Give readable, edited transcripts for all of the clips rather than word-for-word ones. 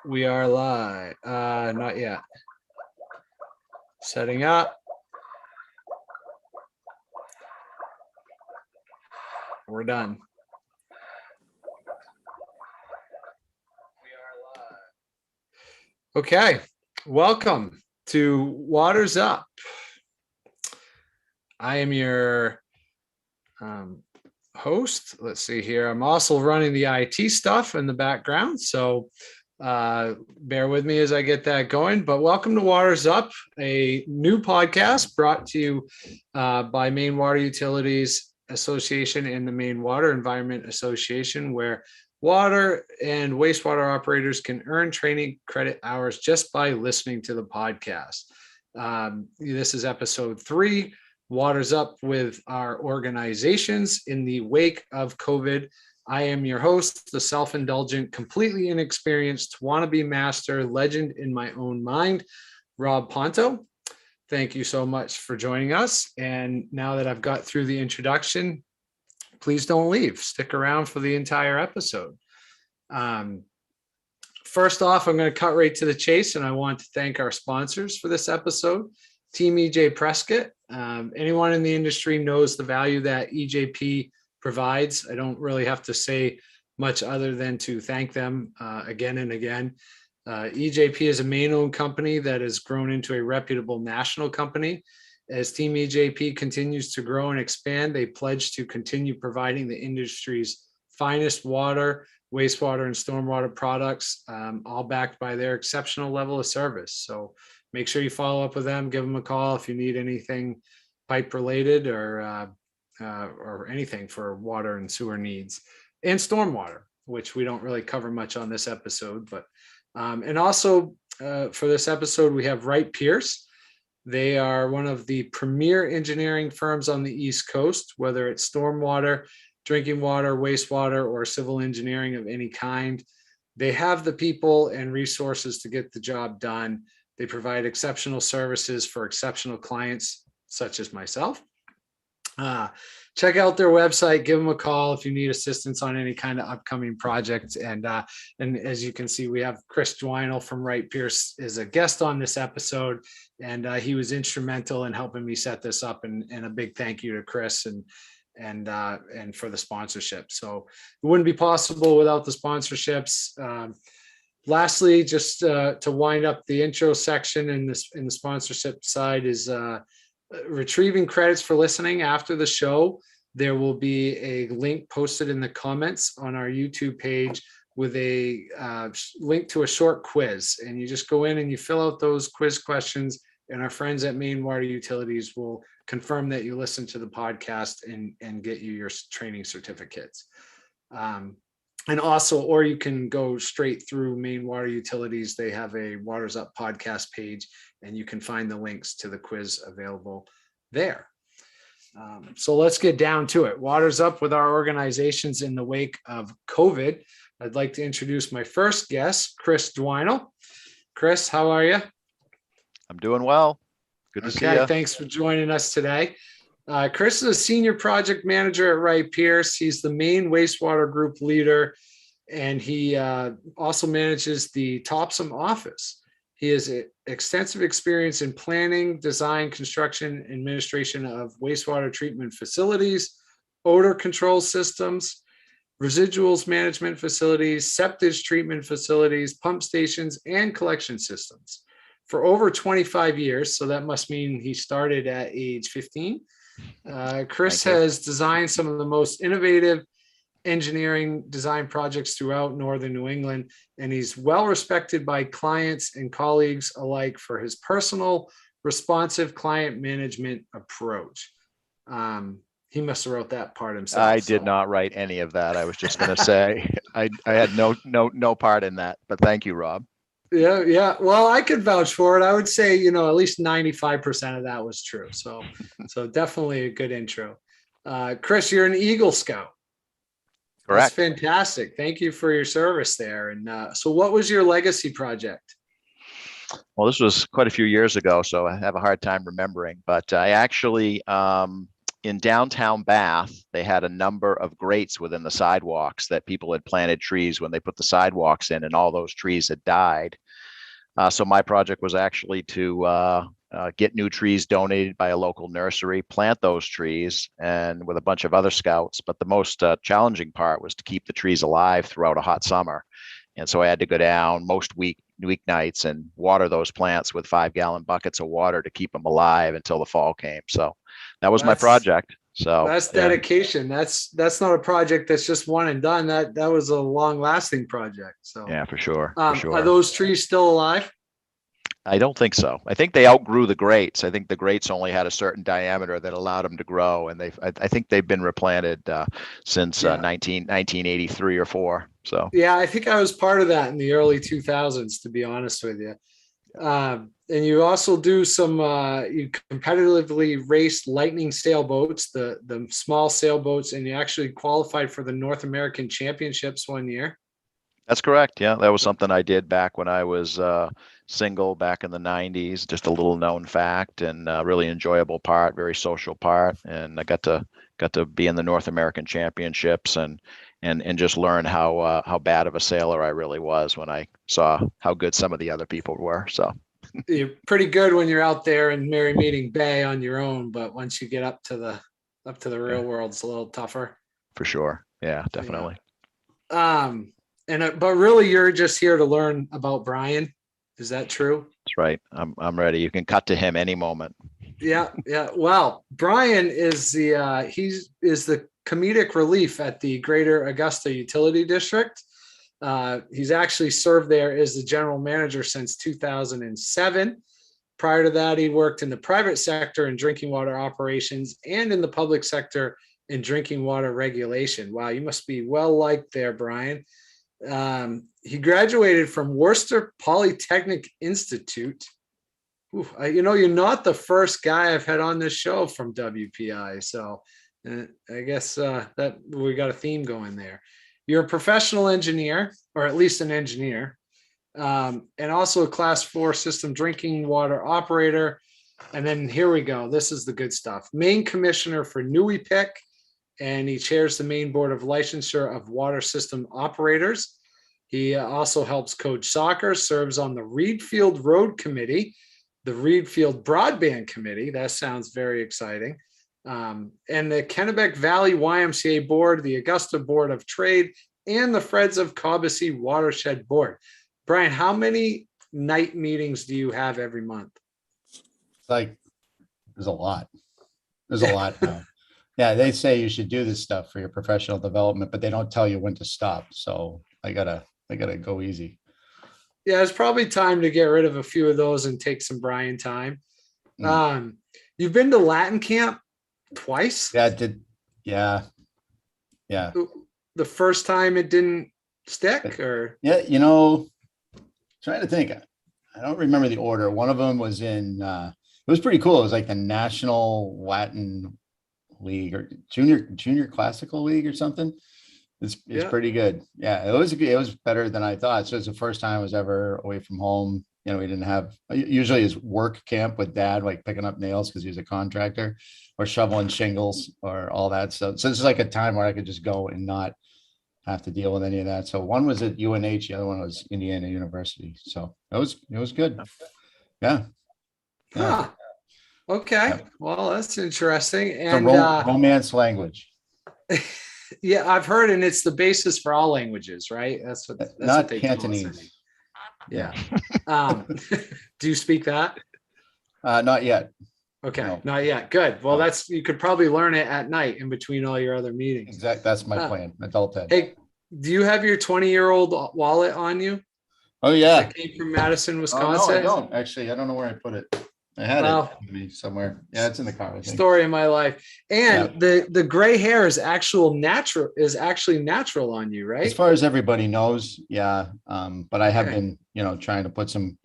We are live. Not yet. Setting up. We're done. We are live. Okay. Welcome to Waters Up. I am your host. Let's see here. I'm also running the IT stuff in the background. So bear with me as I get that going. But welcome to Waters Up, a new podcast brought to you by Maine Water Utilities Association and the Maine Water Environment Association, where water and wastewater operators can earn training credit hours just by listening to the podcast. This is episode 3. Waters Up with our organizations in the wake of COVID. I am your host, the self-indulgent, completely inexperienced wannabe master, legend in my own mind, Rob Ponto. Thank you so much for joining us. And now that I've got through the introduction, please don't leave. Stick around for the entire episode. First off, I'm going to cut right to the chase, and I want to thank our sponsors for this episode. Team EJ Prescott. Anyone in the industry knows the value that EJP provides. I don't really have to say much other than to thank them again and again. EJP is a Maine-owned company that has grown into a reputable national company. As Team EJP continues to grow and expand, they pledge to continue providing the industry's finest water, wastewater, and stormwater products, all backed by their exceptional level of service. So make sure you follow up with them, give them a call if you need anything pipe related or anything for water and sewer needs, and stormwater, which we don't really cover much on this episode. But and also for this episode, we have Wright Pierce. They are one of the premier engineering firms on the East Coast, whether it's stormwater, drinking water, wastewater, or civil engineering of any kind. They have the people and resources to get the job done. They provide exceptional services for exceptional clients, such as myself. Check out their website, give them a call if you need assistance on any kind of upcoming project. And as you can see, we have Chris Dwinell from Wright Pierce as a guest on this episode. And he was instrumental in helping me set this up. And a big thank you to Chris and for the sponsorship. So it wouldn't be possible without the sponsorships. Lastly, just to wind up the intro section in the sponsorship side is retrieving credits for listening after the show. There will be a link posted in the comments on our YouTube page with a link to a short quiz. And you just go in and you fill out those quiz questions, and our friends at Maine Water Utilities will confirm that you listen to the podcast and get you your training certificates. And also, or you can go straight through Maine Water Utilities. They have a Waters Up podcast page, and you can find the links to the quiz available there. So let's get down to it. Waters Up with our organizations in the wake of COVID. I'd like to introduce my first guest, Chris Dwinell. Chris, how are you? I'm doing well. Good to see you. Thanks for joining us today. Chris is a senior project manager at Wright Pierce. He's the main wastewater group leader, and he also manages the Topsom office. He has extensive experience in planning, design, construction, administration of wastewater treatment facilities, odor control systems, residuals management facilities, septage treatment facilities, pump stations, and collection systems for over 25 years. So that must mean he started at age 15. Chris has designed some of the most innovative engineering design projects throughout northern New England, and he's well respected by clients and colleagues alike for his personal, responsive client management approach. He must have wrote that part himself. I did not write any of that. I was just going to say I had no part in that, but thank you, Rob. Yeah. Well, I could vouch for it. I would say, at least 95% of that was true. So definitely a good intro. Chris, you're an Eagle Scout. Correct. That's fantastic. Thank you for your service there. And so what was your legacy project? Well, this was quite a few years ago, so I have a hard time remembering, but I actually in downtown Bath, they had a number of grates within the sidewalks that people had planted trees when they put the sidewalks in, and all those trees had died. So my project was actually to get new trees donated by a local nursery, plant those trees, and with a bunch of other scouts. But the most challenging part was to keep the trees alive throughout a hot summer. And so I had to go down most weeknights and water those plants with 5-gallon buckets of water to keep them alive until the fall came. So that was my project. So that's dedication. That's not a project that's just one and done. That was a long lasting project. So yeah, for sure. Are those trees still alive? I don't think so. I think they outgrew the grates. I think the grates only had a certain diameter that allowed them to grow, and I think they've been replanted since 1983 or 4. So yeah, I think I was part of that in the early 2000s, to be honest with you. And you also do some you competitively raced lightning sailboats, the small sailboats, and you actually qualified for the North American Championships one year. That's correct. Yeah, that was something I did back when I was single back in the 90s. Just a little known fact, and really enjoyable part, very social part. And I got to be in the North American Championships and just learn how bad of a sailor I really was when I saw how good some of the other people were. So you're pretty good when you're out there in Merry Meeting Bay on your own, but once you get up to the real world, it's a little tougher. For sure. Yeah, definitely. Yeah. But really, you're just here to learn about Brian. Is that true? That's right. I'm ready. You can cut to him any moment. Yeah. Well, Brian is the comedic relief at the Greater Augusta Utility District. He's actually served there as the general manager since 2007. Prior to that, he worked in the private sector in drinking water operations and in the public sector in drinking water regulation. Wow, you must be well liked there, Brian. He graduated from Worcester Polytechnic Institute. You're not the first guy I've had on this show from WPI, so I guess that we got a theme going there. You're a professional engineer, or at least an engineer, and also a Class 4 system drinking water operator. And then here we go. This is the good stuff. Maine Commissioner for NUIPIC, and he chairs the Maine Board of Licensure of Water System Operators. He also helps coach soccer, serves on the Reedfield Road Committee, the Reedfield Broadband Committee. That sounds very exciting. And the Kennebec Valley YMCA Board, the Augusta Board of Trade, and the Friends of Cobussy Watershed Board. Brian, how many night meetings do you have every month? Like, there's a lot. There's a lot now. Yeah, they say you should do this stuff for your professional development, but they don't tell you when to stop. So I gotta go easy. Yeah, it's probably time to get rid of a few of those and take some Brian time. You've been to Latin camp twice? Yeah, yeah. The first time it didn't stick, or? Yeah, trying to think. I don't remember the order. One of them was in, it was pretty cool. It was like the National Latin League or Junior Classical League or something. It's pretty good. Yeah, it was better than I thought. So it's the first time I was ever away from home. We didn't have, usually his work camp with dad, like picking up nails because he was a contractor, or shoveling shingles or all that stuff. So this is like a time where I could just go and not have to deal with any of that. So one was at UNH, the other one was Indiana University. So it was good. Yeah. Huh. Okay. Yeah. Well, that's interesting. And romance language. Yeah, I've heard, and it's the basis for all languages, right? That's not what they Cantonese. Yeah. Do you speak that? Not yet. Okay, no. Not yet. Good. Well, you could probably learn it at night in between all your other meetings. Exactly. That's my plan. Adult ed. Hey, do you have your 20-year-old wallet on you? Oh yeah. That came from Madison, Wisconsin. No, I don't actually. I don't know where I put it. I had it with me somewhere. Yeah, it's in the car. I think. Story of my life. And the gray hair is actually natural on you, right? As far as everybody knows, yeah. But I have been, trying to put some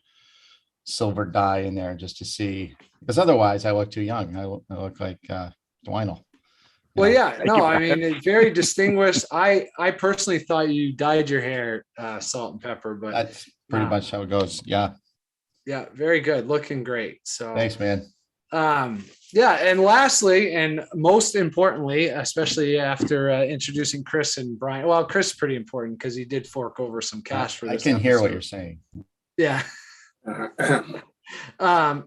silver dye in there just to see, because otherwise I look too young. I look like Dwinell. Well, yeah, no, I mean, it's very distinguished. I personally thought you dyed your hair salt and pepper, but that's pretty much how it goes. Yeah. Yeah, very good. Looking great. So thanks, man. Yeah, and lastly, and most importantly, especially after introducing Chris and Brian. Well, Chris is pretty important because he did fork over some cash for I this. can hear what episode. you're saying. Yeah.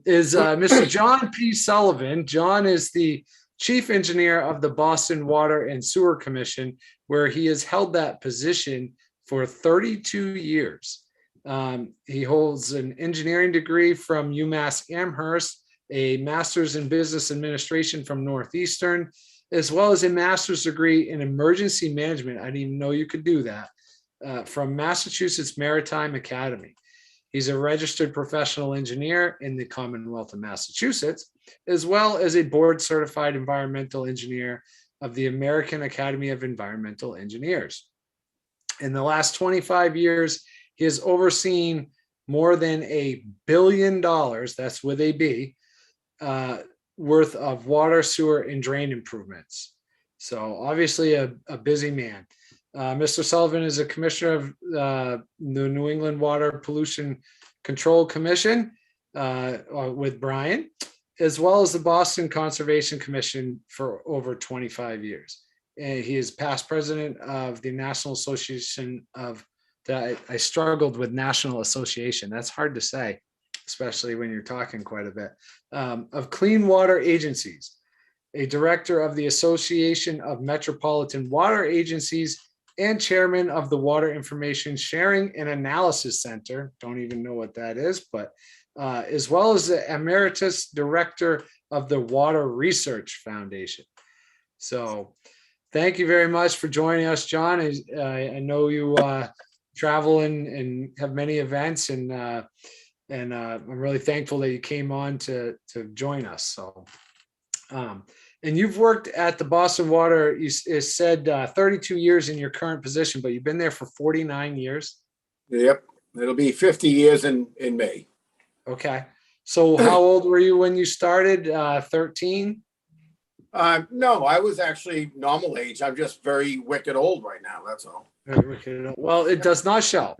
Is Mr. John P. Sullivan. John is the chief engineer of the Boston Water and Sewer Commission, where he has held that position for 32 years. He holds an engineering degree from UMass Amherst, a master's in business administration from Northeastern, as well as a master's degree in emergency management. I didn't even know you could do that, from Massachusetts Maritime Academy. He's a registered professional engineer in the Commonwealth of Massachusetts, as well as a board certified environmental engineer of the American Academy of Environmental Engineers. In the last 25 years, he has overseen more than $1 billion, that's with a B, worth of water, sewer, and drain improvements. So obviously a busy man. Mr. Sullivan is a commissioner of the New England Water Pollution Control Commission with Brian, as well as the Boston Conservation Commission for over 25 years. And he is past president of the National Association of, I struggled with National Association. That's hard to say, especially when you're talking quite a bit, of Clean Water Agencies, a director of the Association of Metropolitan Water Agencies, and chairman of the Water Information Sharing and Analysis Center. Don't even know what that is, but as well as the emeritus director of the Water Research Foundation. So thank you very much for joining us, John. I know you travel and have many events, and I'm really thankful that you came on to join us. So, and you've worked at the Boston Water, you said 32 years in your current position, but you've been there for 49 years. Yep. It'll be 50 years in May. Okay. So how old were you when you started? 13? No, I was actually normal age. I'm just very wicked old right now. That's all. Well, it does not show.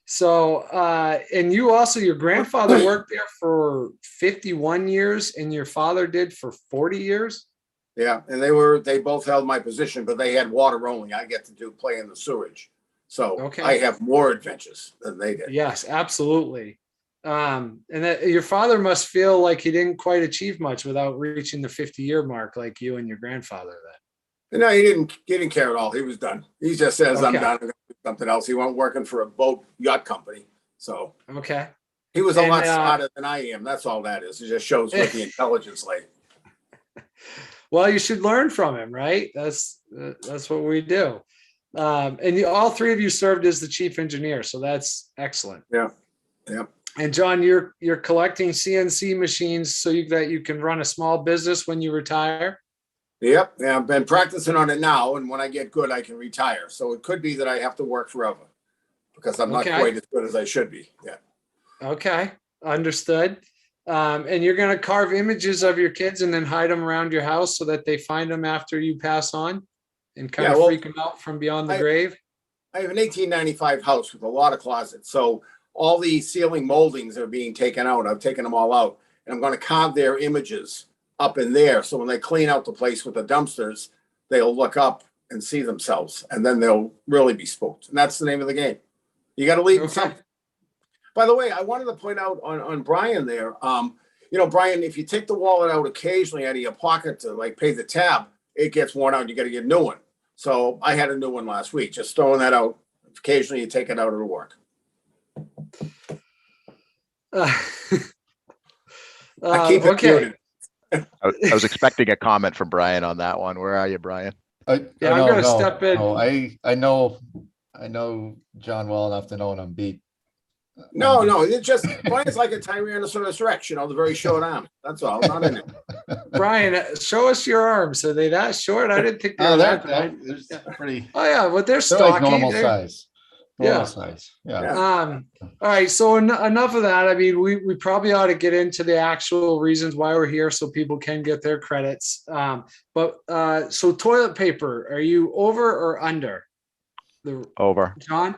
So, and you also, your grandfather worked there for 51 years and your father did for 40 years? Yeah, and they both held my position, but they had water only. I get to play in the sewage. So okay. I have more adventures than they did. Yes, absolutely. And that your father must feel like he didn't quite achieve much without reaching the 50-year mark like you and your grandfather then. No, he didn't care at all. He was done. He just says, okay. I'm done. I'm going to do something else. He went working for a boat yacht company. So okay. He was a lot smarter than I am. That's all that is. It just shows what the intelligence like. Well, you should learn from him, right? That's what we do. And all three of you served as the chief engineer, so that's excellent. Yeah. Yeah. And John, you're collecting CNC machines so that you can run a small business when you retire. Yep. Yeah, I've been practicing on it now, and when I get good, I can retire. So it could be that I have to work forever because I'm not quite as good as I should be. Yeah. Okay, understood. And you're going to carve images of your kids and then hide them around your house so that they find them after you pass on and kind of freak them out from beyond the grave. I have an 1895 house with a lot of closets. So all the ceiling moldings are being taken out. I've taken them all out, and I'm going to carve their images up in there. So when they clean out the place with the dumpsters, they'll look up and see themselves, and then they'll really be spooked. And that's the name of the game. You got to leave something. By the way, I wanted to point out on Brian there, Brian, if you take the wallet out occasionally out of your pocket to like pay the tab, it gets worn out. You got to get a new one. So I had a new one last week, just throwing that out. Occasionally you take it out of work. I keep it muted. I was expecting a comment from Brian on that one. Where are you, Brian? I'm going to step in. No, I know John well enough to know when I'm beat. No, it's just Brian's like a Tyrannosaurus Rex, the very short arm. That's all. Not in it. Brian, show us your arms. Are they that short? I didn't think they were that pretty. Oh yeah, but they're stocky. Like normal size. Normal size. Yeah. All right. So enough of that. I mean, we probably ought to get into the actual reasons why we're here, so people can get their credits. So toilet paper, are you over or under? Over. John?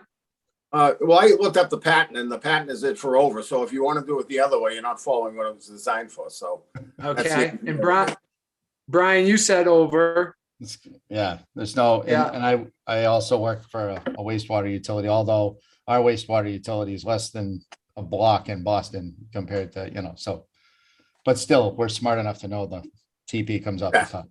Well, I looked up the patent, and the patent is it for over. So if you want to do it the other way, you're not following what it was designed for. So Okay, and Brian, you said over. Yeah, there's no, Yeah. and I also work for a wastewater utility, although our wastewater utility is less than a block in Boston compared to, so, but still, we're smart enough to know the TP comes off the top.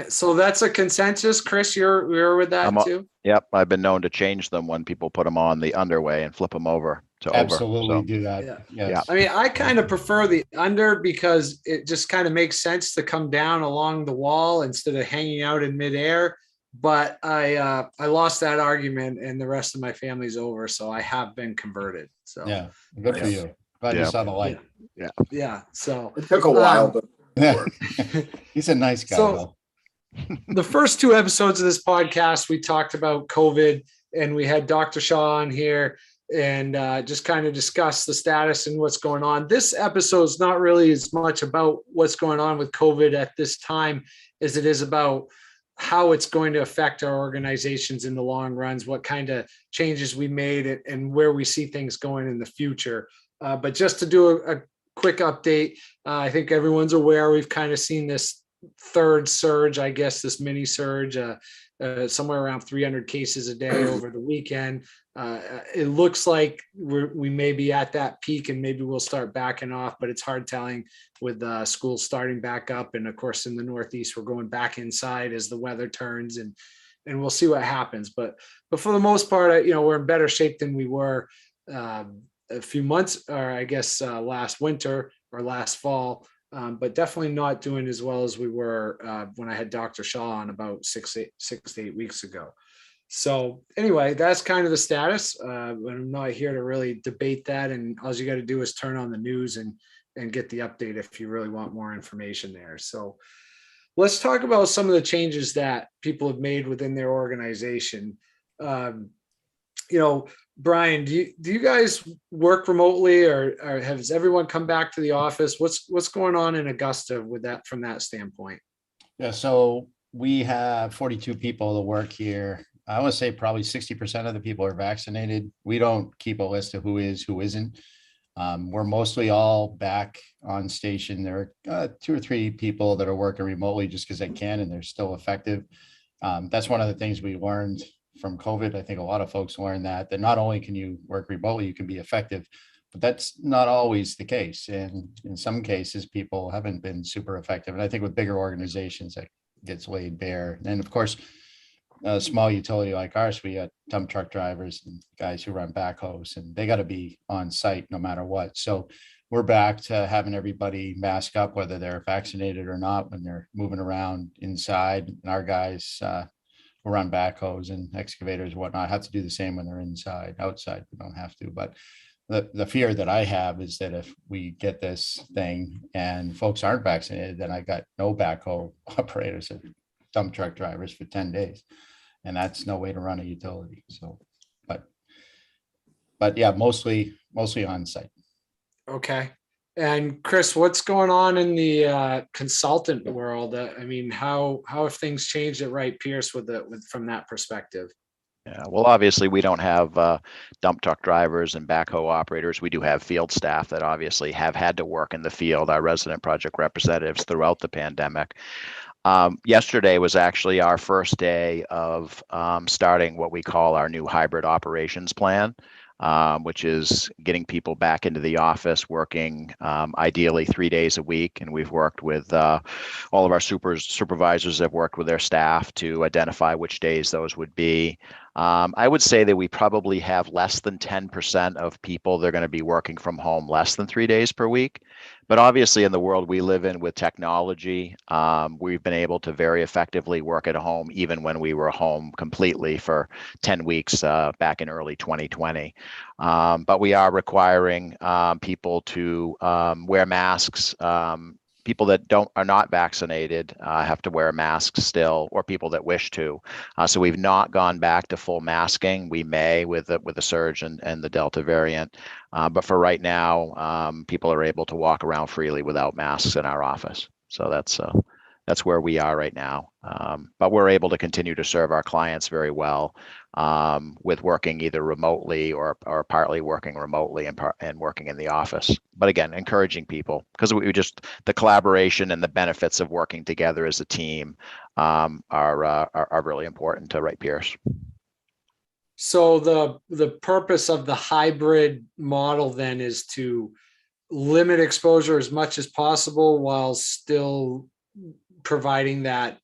So that's a consensus. Chris, you're with that too? Yep, I've been known to change them when people put them on the underway and flip them over to Absolutely over. So, do that. Yeah. Yes. I mean, I kind of prefer the under because it just kind of makes sense to come down along the wall instead of hanging out in midair. But I lost that argument, and the rest of my family's over, so I have been converted. So Yeah, good for you. Glad you saw the light. Yeah. So it took a while, but Yeah. He's a nice guy, though. The first two episodes of this podcast, we talked about COVID, and we had Dr. Shaw on here and just kind of discuss the status and what's going on. This episode is not really as much about what's going on with COVID at this time as it is about how it's going to affect our organizations in the long runs, what kind of changes we made and where we see things going in the future. But just to do a quick update, I think everyone's aware we've kind of seen this third surge, I guess, this mini surge, somewhere around 300 cases a day over the weekend. It looks like we may be at that peak and maybe we'll start backing off, but it's hard telling with schools starting back up. And of course, in the Northeast, we're going back inside as the weather turns and we'll see what happens. But for the most part, we're in better shape than we were a few months, or I guess last winter or last fall. But definitely not doing as well as we were when I had Dr. Shaw on about 6 to 8 weeks ago. So anyway, that's kind of the status. I'm not here to really debate that. And all you got to do is turn on the news and get the update if you really want more information there. So let's talk about some of the changes that people have made within their organization. Brian, do you guys work remotely or has everyone come back to the office? What's going on in Augusta with that from that standpoint? Yeah, so we have 42 people that work here. I would say probably 60% of the people are vaccinated. We don't keep a list of who is, who isn't. We're mostly all back on station. There are 2 or 3 people that are working remotely just because they can and they're still effective. That's one of the things we learned from COVID. I think a lot of folks learned that not only can you work remotely, you can be effective, but that's not always the case. And in some cases, people haven't been super effective. And I think with bigger organizations, that gets laid bare. And of course, a small utility like ours, we got dump truck drivers and guys who run backhoes, and they got to be on site no matter what. So we're back to having everybody mask up, whether they're vaccinated or not, when they're moving around inside. And our guys who run backhoes and excavators and whatnot have to do the same when they're inside. Outside, we don't have to. But the fear that I have is that if we get this thing and folks aren't vaccinated, then I got no backhoe operators and dump truck drivers for 10 days. And that's no way to run a utility. So, but yeah, mostly on site. Okay. And Chris, what's going on in the consultant world? I mean, how have things changed at Wright Pierce from that perspective? Yeah, well, obviously we don't have dump truck drivers and backhoe operators. We do have field staff that obviously have had to work in the field, our resident project representatives throughout the pandemic. Yesterday was actually our first day of starting what we call our new hybrid operations plan, which is getting people back into the office, working ideally 3 days a week. And we've worked with all of our supervisors have worked with their staff to identify which days those would be. I would say that we probably have less than 10% of people that are going to be working from home less than 3 days per week. But obviously in the world we live in with technology, we've been able to very effectively work at home, even when we were home completely for 10 weeks back in early 2020. But we are requiring people to wear masks. People that are not vaccinated have to wear masks still, or people that wish to. So we've not gone back to full masking. We may with the surge and the Delta variant, but for right now, people are able to walk around freely without masks in our office. So that's where we are right now. But we're able to continue to serve our clients very well with working either remotely or partly working remotely and working in the office. But again, encouraging people, because we just, the collaboration and the benefits of working together as a team are really important to Wright Pierce. So the purpose of the hybrid model then is to limit exposure as much as possible while still providing that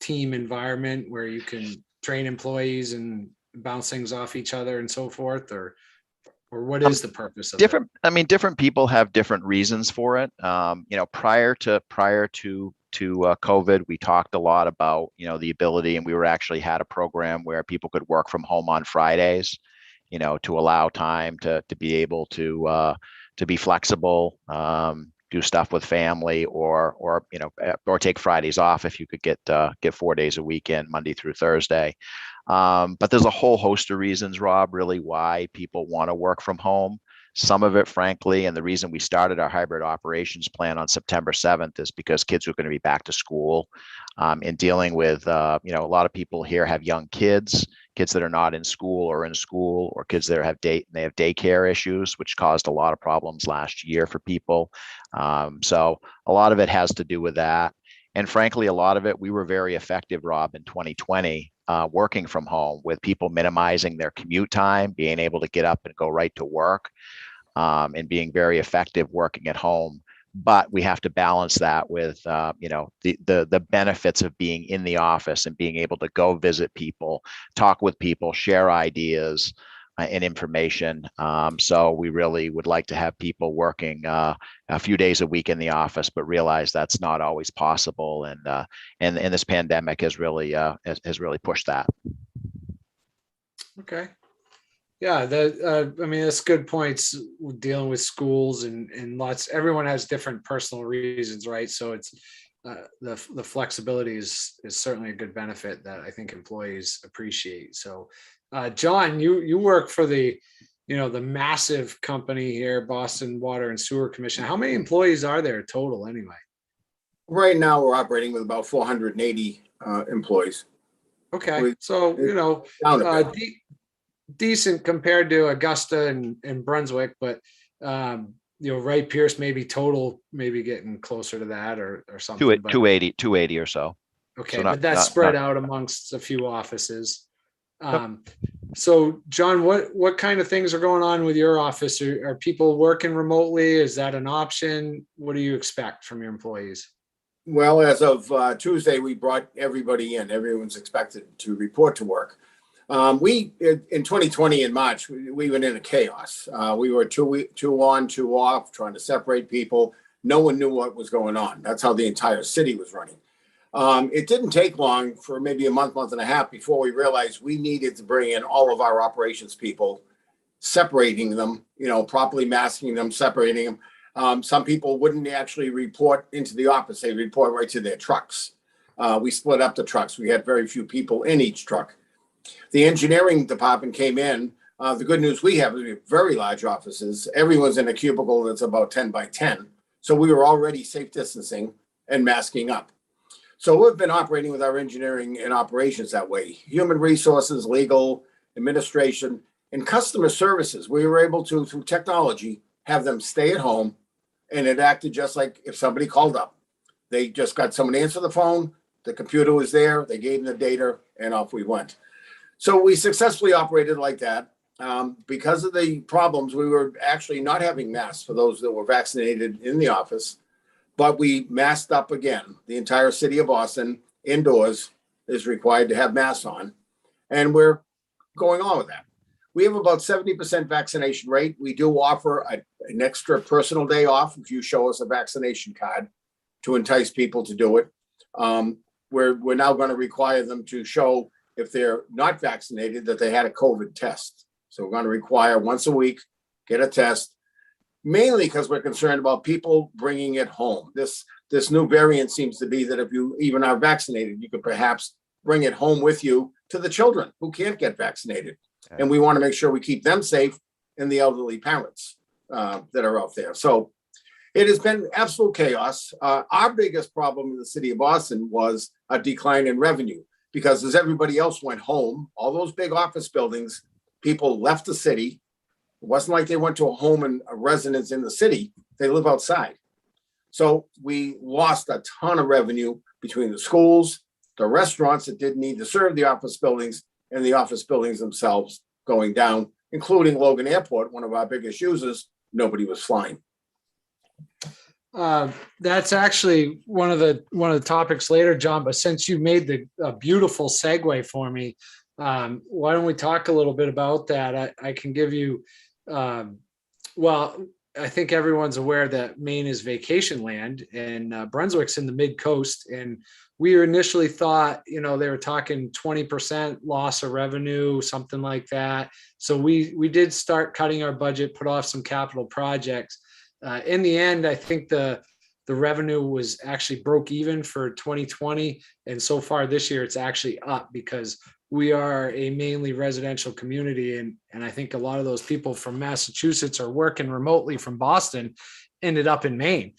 team environment where you can train employees and bounce things off each other and so forth, or what is the purpose of different it? I mean, different people have different reasons for it. Prior to COVID, we talked a lot about, the ability, and we actually had a program where people could work from home on Fridays, to allow time to be able to be flexible, do stuff with family, or take Fridays off if you could get 4 days a week in, Monday through Thursday. But there's a whole host of reasons, Rob, really why people want to work from home. Some of it, frankly, and the reason we started our hybrid operations plan on September 7th is because kids are going to be back to school, and dealing with, a lot of people here have young kids that are not in school, or kids that have daycare issues, which caused a lot of problems last year for people. So a lot of it has to do with that. And frankly, a lot of it, we were very effective, Rob, in 2020, working from home, with people minimizing their commute time, being able to get up and go right to work, and being very effective working at home. But we have to balance that with, the benefits of being in the office and being able to go visit people, talk with people, share ideas and information. So we really would like to have people working a few days a week in the office, but realize that's not always possible. And this pandemic has really pushed that. Okay. Yeah, that's good points, dealing with schools and everyone has different personal reasons, right? So it's the flexibility is certainly a good benefit that I think employees appreciate. So John, you work for the massive company here, Boston Water and Sewer Commission. How many employees are there total anyway? Right now, we're operating with about 480 employees. Okay, so Down a bit. decent compared to Augusta and Brunswick, but Wright Pierce maybe total, maybe getting closer to that or something. 280 or so. Okay, So but that's spread out amongst a few offices. So John, what kind of things are going on with your office? Are people working remotely? Is that an option? What do you expect from your employees? Well, as of Tuesday, we brought everybody in. Everyone's expected to report to work. We in 2020 in March, we went into chaos. We were two on, two off, trying to separate people. No one knew what was going on. That's how the entire city was running. It didn't take long, for maybe a month and a half, before we realized we needed to bring in all of our operations people, separating them, properly masking them, separating them. Some people wouldn't actually report into the office. They report right to their trucks. We split up the trucks. We had very few people in each truck. The engineering department came in. The good news we have is we have very large offices. Everyone's in a cubicle that's about 10 by 10. So we were already safe distancing and masking up. So we've been operating with our engineering and operations that way. Human resources, legal, administration, and customer services. We were able to, through technology, have them stay at home, and it acted just like if somebody called up. They just got someone to answer the phone, the computer was there, they gave them the data, and off we went. So we successfully operated like that. Because of the problems, we were actually not having masks for those that were vaccinated in the office, but we masked up again. The entire city of Boston indoors is required to have masks on, and we're going on with that. We have about 70% vaccination rate. We do offer an extra personal day off if you show us a vaccination card to entice people to do it. We're now going to require them to show, if they're not vaccinated, that they had a COVID test. So we're going to require once a week, get a test, mainly because we're concerned about people bringing it home. This new variant seems to be that if you even are vaccinated, you could perhaps bring it home with you to the children who can't get vaccinated. Okay. And we want to make sure we keep them safe and the elderly parents that are out there. So It has been absolute chaos. Our biggest problem in the city of Boston was a decline in revenue because as everybody else went home, all those big office buildings, people left the city. It wasn't like they went to a home and a residence in the city. They live outside. So we lost a ton of revenue between the schools, the restaurants that didn't need to serve the office buildings, and the office buildings themselves going down, including Logan Airport, one of our biggest users. Nobody was flying. That's actually one of the topics later, John. But since you made the beautiful segue for me, why don't we talk a little bit about that? I can give you, well, I think everyone's aware that Maine is vacation land and Brunswick's in the mid coast. And we initially thought, they were talking 20% loss of revenue, something like that. So we did start cutting our budget, put off some capital projects. In the end, I think the revenue was actually broke even for 2020. And so far this year, it's actually up because we are a mainly residential community. And I think a lot of those people from Massachusetts are working remotely from Boston ended up in Maine.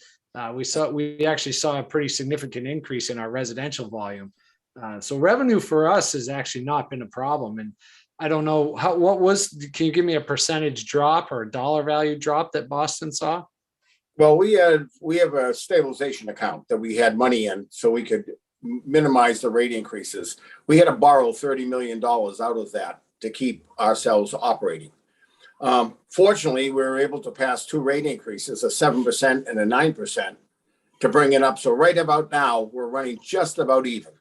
We actually saw a pretty significant increase in our residential volume. So revenue for us has actually not been a problem. And I don't know can you give me a percentage drop or a dollar value drop that Boston saw? Well, we have a stabilization account that we had money in so we could minimize the rate increases. We had to borrow $30 million out of that to keep ourselves operating. Fortunately, we were able to pass 2 rate increases, a 7% and a 9%, to bring it up. So right about now, we're running just about even.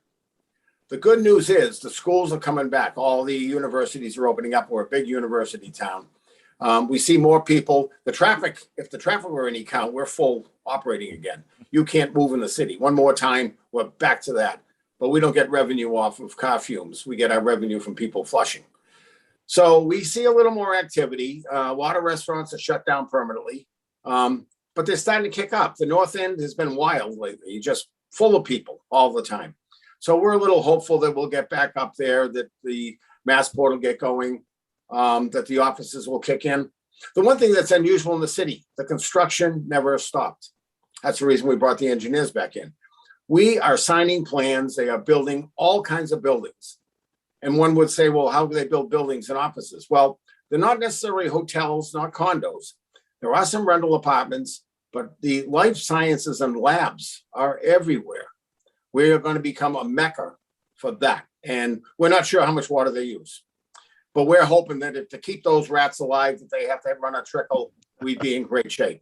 The good news is the schools are coming back. All the universities are opening up. We're a big university town. We see more people. The traffic, if the traffic were any count, we're full operating again. You can't move in the city. One more time, we're back to that. But we don't get revenue off of car fumes. We get our revenue from people flushing. So we see a little more activity. A lot of restaurants are shut down permanently, but they're starting to kick up. The North End has been wild lately, just full of people all the time. So we're a little hopeful that we'll get back up there, that the Massport will get going, that the offices will kick in. The one thing that's unusual in the city, the construction never stopped. That's the reason we brought the engineers back in. We are signing plans. They are building all kinds of buildings. And one would say, well, how do they build buildings and offices? Well, they're not necessarily hotels, not condos. There are some rental apartments, but the life sciences and labs are everywhere. We are going to become a mecca for that. And we're not sure how much water they use. But we're hoping that to keep those rats alive, that they have to run a trickle, we'd be in great shape.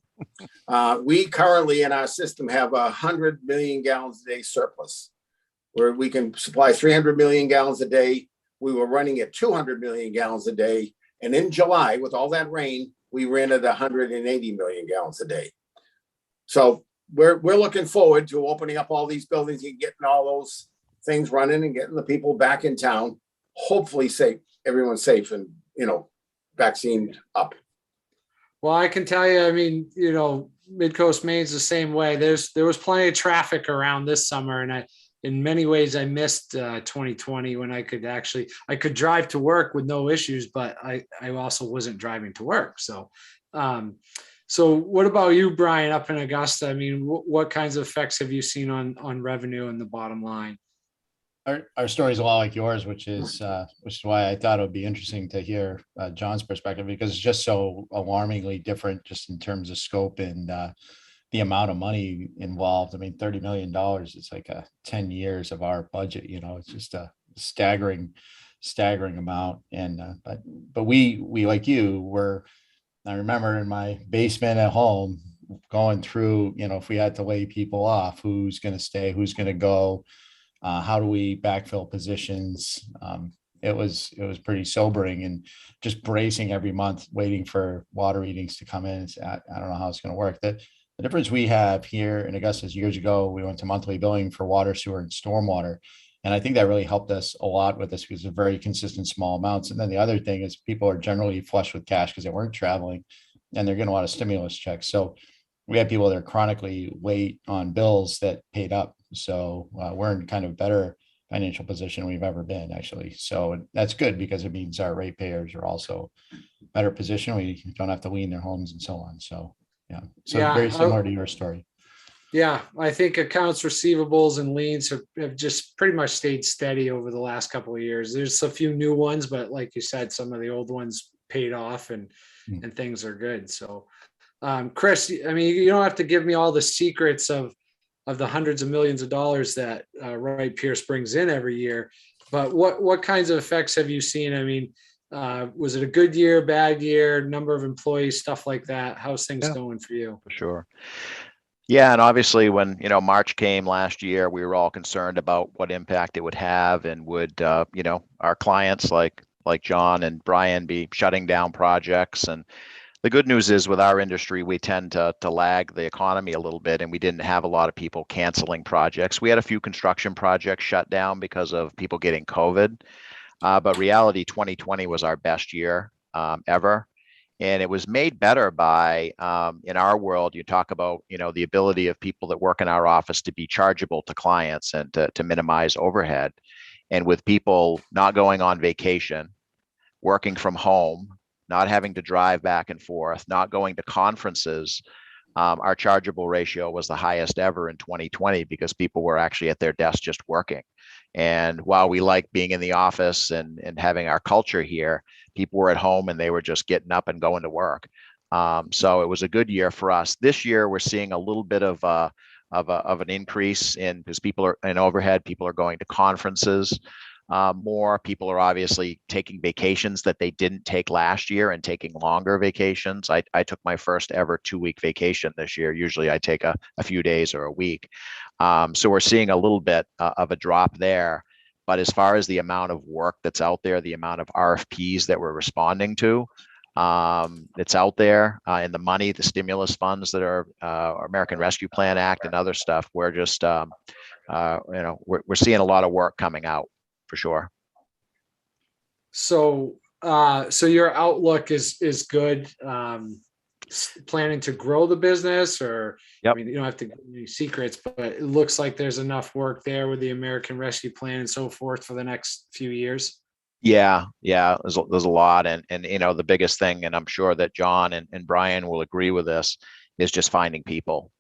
We currently in our system have 100 million gallons a day surplus, where we can supply 300 million gallons a day. We were running at 200 million gallons a day. And in July, with all that rain, we ran at 180 million gallons a day. So we're looking forward to opening up all these buildings and getting all those things running and getting the people back in town, hopefully safe. Everyone's safe and, vaccinated up. Well, I can tell you, I mean, Mid-Coast Maine's the same way. There was plenty of traffic around this summer, and in many ways I missed 2020 when I could drive to work with no issues, but I also wasn't driving to work. So what about you, Brian, up in Augusta? I mean, what kinds of effects have you seen on revenue and the bottom line? Our story is a lot like yours, which is why I thought it would be interesting to hear John's perspective, because it's just so alarmingly different just in terms of scope and the amount of money involved. I mean, $30 million, it's like 10 years of our budget, it's just a staggering amount. And but we like you I remember in my basement at home going through, if we had to lay people off, who's going to stay, who's going to go. How do we backfill positions? It was pretty sobering, and just bracing every month, waiting for water readings to come in. I don't know how it's going to work. The difference we have here in Augusta is years ago, we went to monthly billing for water, sewer, and stormwater. And I think that really helped us a lot with this because of very consistent small amounts. And then the other thing is people are generally flush with cash because they weren't traveling and they're getting a lot of stimulus checks. So we have people that are chronically late on bills that paid up. So we're in kind of better financial position we've ever been, actually. So that's good because it means our ratepayers are also better position. We don't have to lean their homes and so on. So Yeah. So Yeah, very similar to your story. Yeah, I think accounts receivables and liens have just pretty much stayed steady over the last couple of years. There's a few new ones, but like you said, some of the old ones paid off and things are good. So, Chris, I mean, you don't have to give me all the secrets of the hundreds of millions of dollars that Wright Pierce brings in every year, but what kinds of effects have you seen? I mean, was it a good year, bad year, number of employees, stuff like that? How's things going for you? For sure. Yeah, and obviously when, March came last year, we were all concerned about what impact it would have, and would, our clients like John and Brian be shutting down projects. And the good news is, with our industry, we tend to lag the economy a little bit, and we didn't have a lot of people canceling projects. We had a few construction projects shut down because of people getting COVID, but reality, 2020 was our best year ever. And it was made better by, in our world, you talk about, the ability of people that work in our office to be chargeable to clients and to minimize overhead. And with people not going on vacation, working from home, not having to drive back and forth, not going to conferences, our chargeable ratio was the highest ever in 2020, because people were actually at their desk just working. And while we like being in the office and having our culture here, people were at home and they were just getting up and going to work. So it was a good year for us. This year, we're seeing a little bit of an increase in, because people are in overhead, people are going to conferences. More people are obviously taking vacations that they didn't take last year, and taking longer vacations. I took my first ever 2-week vacation this year. Usually I take a few days or a week. So we're seeing a little bit of a drop there. But as far as the amount of work that's out there, the amount of RFPs that we're responding to, it's out there, and the money, the stimulus funds that are American Rescue Plan Act and other stuff, we're just, we're seeing a lot of work coming out, for sure. So, so your outlook is good. Planning to grow the business, or Yep. I mean, you don't have to give any secrets, but it looks like there's enough work there with the American Rescue Plan and so forth for the next few years. Yeah, there's a lot, and the biggest thing, and I'm sure that John and Brian will agree with this, is just finding people.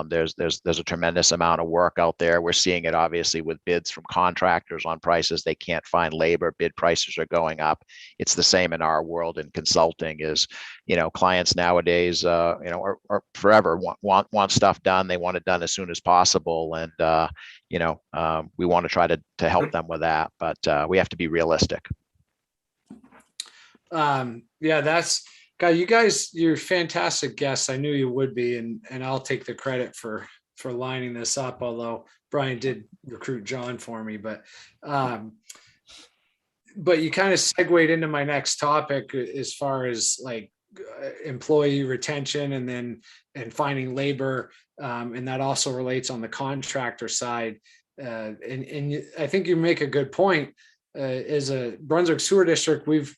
There's a tremendous amount of work out there. We're seeing it obviously with bids from contractors on prices. They can't find labor. Bid prices are going up. It's the same in our world in consulting. Is clients nowadays, or forever want stuff done. They want it done as soon as possible, and we want to try to help them with that. But we have to be realistic. God, you guys, you're fantastic guests. I knew you would be, and I'll take the credit for lining this up, although Brian did recruit John for me. But you kind of segued into my next topic as far as like employee retention and finding labor, and that also relates on the contractor side. And I think you make a good point. As a Brunswick Sewer District, we've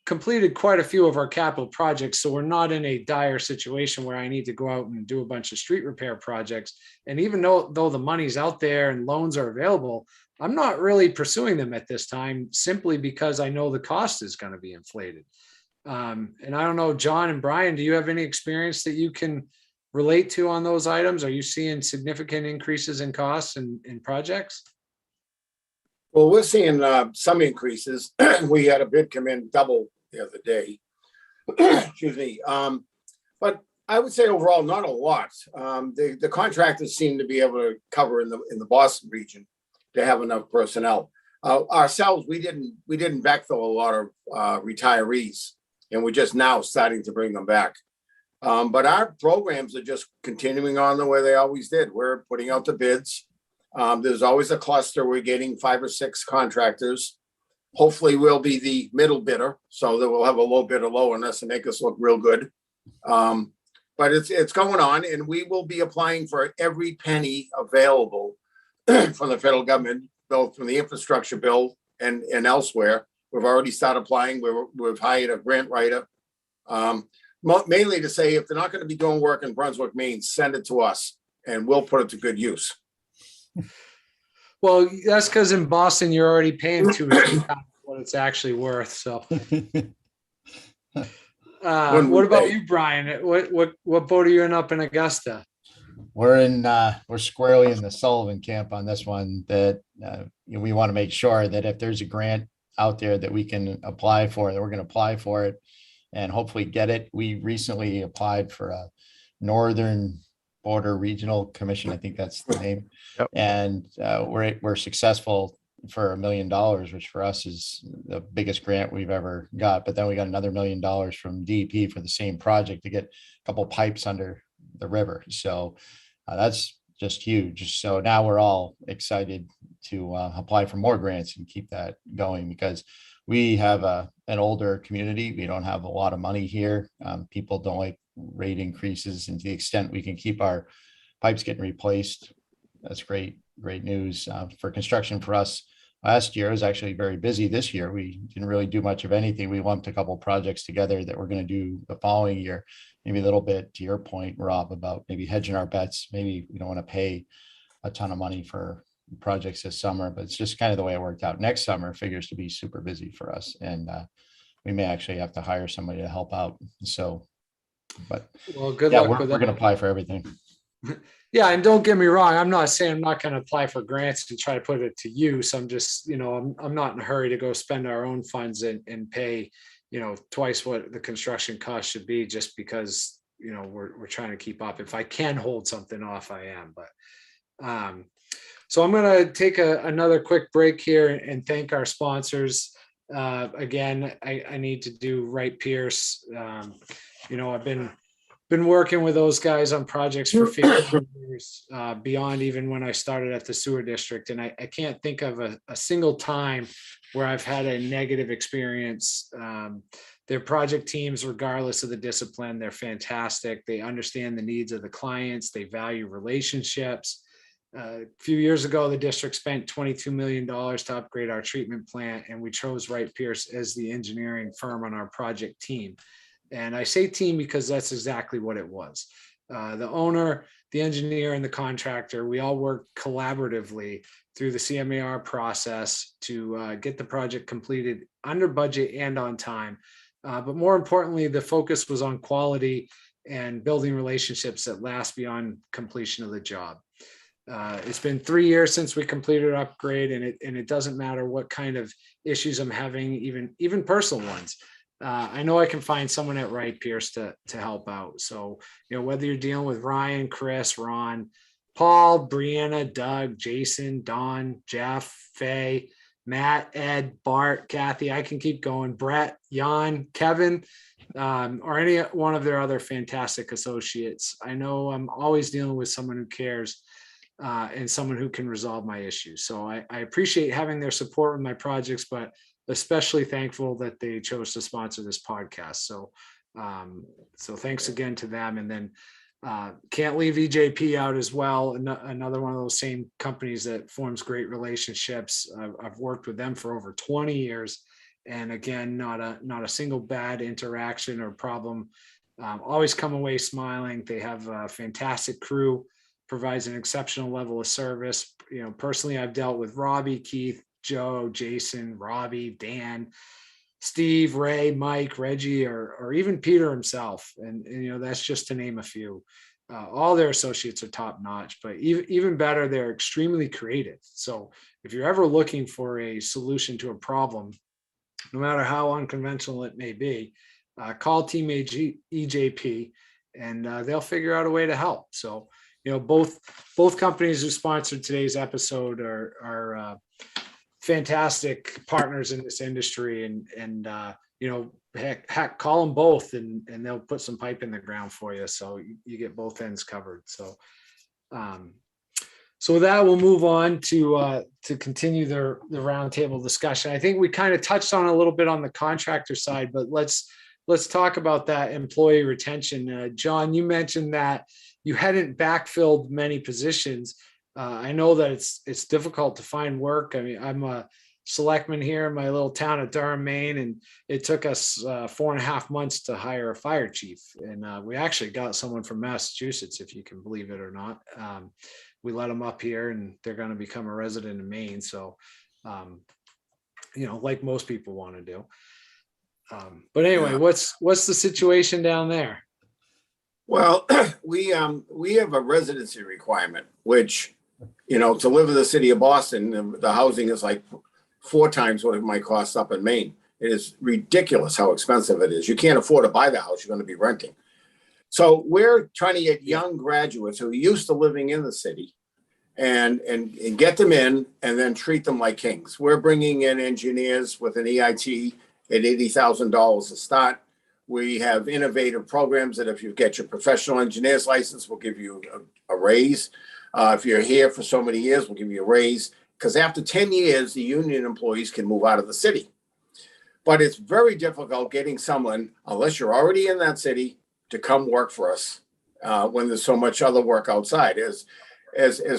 completed quite a few of our capital projects, so we're not in a dire situation where I need to go out and do a bunch of street repair projects. And even though the money's out there and loans are available, I'm not really pursuing them at this time, simply because I know the cost is going to be inflated. And I don't know, John and Brian, do you have any experience that you can relate to on those items? Are you seeing significant increases in costs in projects? Well, we're seeing some increases. We had a bid come in double the other day. Excuse me. But I would say overall, not a lot. The contractors seem to be able to cover in the Boston region to have enough personnel. Ourselves, we didn't backfill a lot of retirees, and we're just now starting to bring them back. But our programs are just continuing on the way they always did. We're putting out the bids. There's always a cluster. We're getting 5 or 6 contractors. Hopefully we'll be the middle bidder, so that we'll have a low bidder low on us and make us look real good. But it's going on, and we will be applying for every penny available from the federal government, both from the infrastructure bill and elsewhere. We've already started applying. We've hired a grant writer, mainly to say, if they're not going to be doing work in Brunswick, Maine, send it to us and we'll put it to good use. Well, that's because in Boston, you're already paying too much what it's actually worth. So, What about you, Brian? What boat are you in up in Augusta? We're squarely in the Sullivan camp on this one, that we want to make sure that if there's a grant out there that we can apply for, that we're going to apply for it and hopefully get it. We recently applied for a Northern Border Regional Commission. I think that's the name. Yep. And we're successful for $1 million, which for us is the biggest grant we've ever got. But then we got another $1 million from DEP for the same project to get a couple pipes under the river. So that's just huge. So now we're all excited to apply for more grants and keep that going, because we have an older community. We don't have a lot of money here. People don't like rate increases, and to the extent we can keep our pipes getting replaced, that's great news. For construction for us, last year was actually very busy. This year we didn't really do much of anything. We lumped a couple projects together that we're going to do the following year. Maybe a little bit to your point, Rob, about maybe hedging our bets. Maybe we don't want to pay a ton of money for projects this summer, but it's just kind of the way it worked out. Next summer figures to be super busy for us, and we may actually have to hire somebody to help out. So, but well, good yeah, luck with we're that. going to apply for everything. Yeah, and don't get me wrong. I'm not saying I'm not going to apply for grants and try to put it to use. I'm just, I'm not in a hurry to go spend our own funds and pay, twice what the construction cost should be, just because, we're trying to keep up. If I can hold something off, I am. But so I'm going to take another quick break here and thank our sponsors. Again, I need to do Wright Pierce. I've been working with those guys on projects for 15 years, beyond even when I started at the sewer district. And I can't think of a single time where I've had a negative experience. Their project teams, regardless of the discipline, they're fantastic. They understand the needs of the clients. They value relationships. A few years ago, the district spent $22 million to upgrade our treatment plant, and we chose Wright Pierce as the engineering firm on our project team. And I say team because that's exactly what it was. The owner, the engineer, and the contractor, we all worked collaboratively through the CMAR process to get the project completed under budget and on time. But more importantly, the focus was on quality and building relationships that last beyond completion of the job. It's been 3 years since we completed our upgrade, and it doesn't matter what kind of issues I'm having, even personal ones. I know I can find someone at Wright Pierce to help out. So, whether you're dealing with Ryan, Chris, Ron, Paul, Brianna, Doug, Jason, Don, Jeff, Faye, Matt, Ed, Bart, Kathy, I can keep going, Brett, Jan, Kevin, or any one of their other fantastic associates. I know I'm always dealing with someone who cares, and someone who can resolve my issues. So I appreciate having their support with my projects, but especially thankful that they chose to sponsor this podcast. So thanks again to them. And then can't leave EJP out as well. Another one of those same companies that forms great relationships. I've worked with them for over 20 years. And again, not a single bad interaction or problem. Always come away smiling. They have a fantastic crew, provides an exceptional level of service. Personally, I've dealt with Robbie, Keith, Joe, Jason, Robbie, Dan, Steve, Ray, Mike, Reggie, or even Peter himself. And that's just to name a few. All their associates are top notch, but even better, they're extremely creative. So if you're ever looking for a solution to a problem, no matter how unconventional it may be, call Team EJP and they'll figure out a way to help. So, both companies who sponsored today's episode are fantastic partners in this industry, and heck, call them both and they'll put some pipe in the ground for you, so you get both ends covered. So with that, we'll move on to continue the roundtable discussion. I think we kind of touched on a little bit on the contractor side, but let's talk about that employee retention. John, you mentioned that you hadn't backfilled many positions. I know that it's difficult to find work. I mean, I'm a selectman here in my little town of Durham, Maine, and it took us 4.5 months to hire a fire chief. And we actually got someone from Massachusetts, if you can believe it or not. We let them up here, and they're going to become a resident in Maine. So, like most people want to do. But anyway, Yeah. what's the situation down there? Well, we have a residency requirement, which, to live in the city of Boston, the housing is like 4 times what it might cost up in Maine. It is ridiculous how expensive it is. You can't afford to buy the house you're going to be renting. So we're trying to get young graduates who are used to living in the city and get them in and then treat them like kings. We're bringing in engineers with an EIT at $80,000 a start. We have innovative programs that if you get your professional engineer's license, we'll give you a raise. If you're here for so many years, we'll give you a raise. Because after 10 years, the union employees can move out of the city. But it's very difficult getting someone, unless you're already in that city, to come work for us when there's so much other work outside. As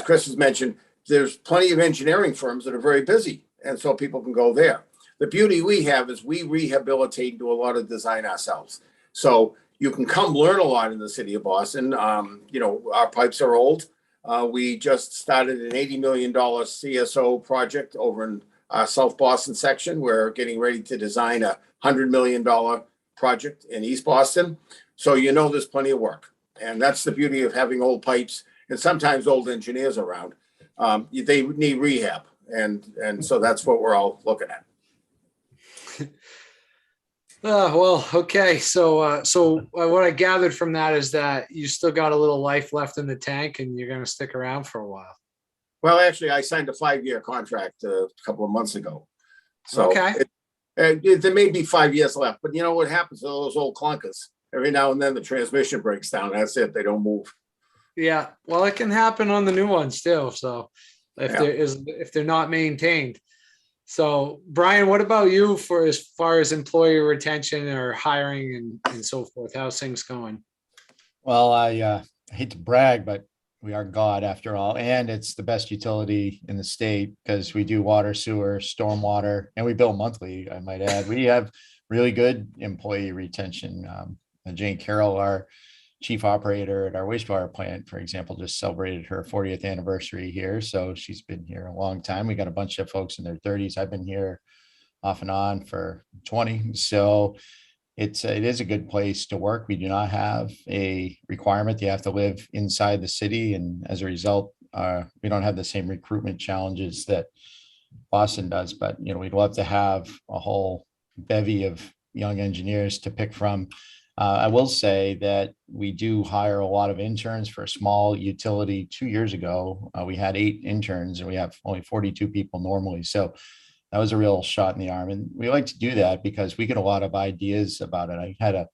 Chris has mentioned, there's plenty of engineering firms that are very busy, and so people can go there. The beauty we have is we rehabilitate and do a lot of design ourselves. So you can come learn a lot in the city of Boston. Our pipes are old. We just started an $80 million CSO project over in our South Boston section. We're getting ready to design a $100 million project in East Boston. So there's plenty of work. And that's the beauty of having old pipes and sometimes old engineers around. They need rehab. And so that's what we're all looking at. Well, okay. So what I gathered from that is that you still got a little life left in the tank and you're going to stick around for a while. Well, actually, I signed a 5-year contract a couple of months ago. So okay. There may be 5 years left, but what happens to those old clunkers? Every now and then the transmission breaks down. That's it. They don't move. Yeah. Well, it can happen on the new ones too. So if they're not maintained. So Brian, what about you for as far as employee retention or hiring and so forth? How's things going? Well, I hate to brag, but we are God after all. And it's the best utility in the state because we do water, sewer, stormwater, and we bill monthly, I might add. We have really good employee retention. Jane Carroll, our chief operator at our wastewater plant, for example, just celebrated her 40th anniversary here. So she's been here a long time. We got a bunch of folks in their 30s. I've been here off and on for 20. So it is a good place to work. We do not have a requirement. You have to live inside the city. And as a result, we don't have the same recruitment challenges that Boston does. But, we'd love to have a whole bevy of young engineers to pick from. I will say that we do hire a lot of interns for a small utility. 2 years ago, we had 8 interns and we have only 42 people normally. So that was a real shot in the arm. And we like to do that because we get a lot of ideas about it. I had a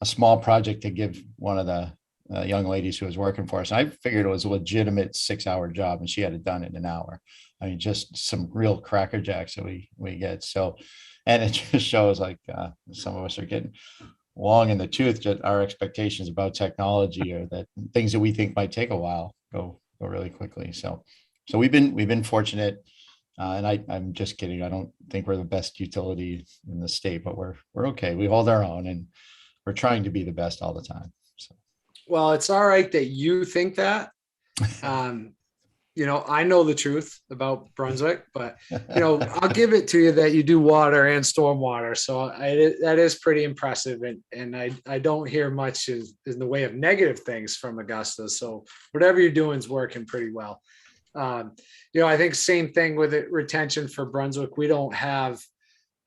small project to give one of the young ladies who was working for us. And I figured it was a legitimate 6-hour job and she had it done in an hour. I mean, just some real crackerjacks that we get. So, and it just shows like some of us are getting long in the tooth. Just our expectations about technology or that things that we think might take a while go really quickly. So we've been fortunate. And I'm just kidding. I don't think we're the best utility in the state, but we're okay. We hold our own and we're trying to be the best all the time. So. Well, it's all right that you think that. I know the truth about Brunswick, but I'll give it to you that you do water and stormwater. So that is pretty impressive. And I don't hear much in the way of negative things from Augusta. So whatever you're doing is working pretty well. I think same thing with it, retention for Brunswick. We don't have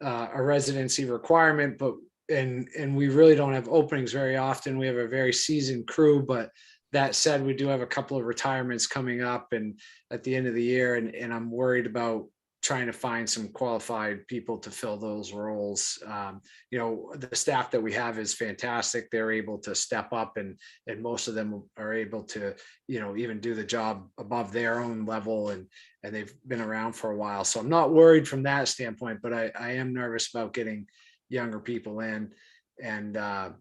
a residency requirement, but and we really don't have openings very often. We have a very seasoned crew, but that said, we do have a couple of retirements coming up and at the end of the year, and I'm worried about trying to find some qualified people to fill those roles. The staff that we have is fantastic. They're able to step up and most of them are able to, even do the job above their own level and they've been around for a while. So I'm not worried from that standpoint, but I am nervous about getting younger people in. And I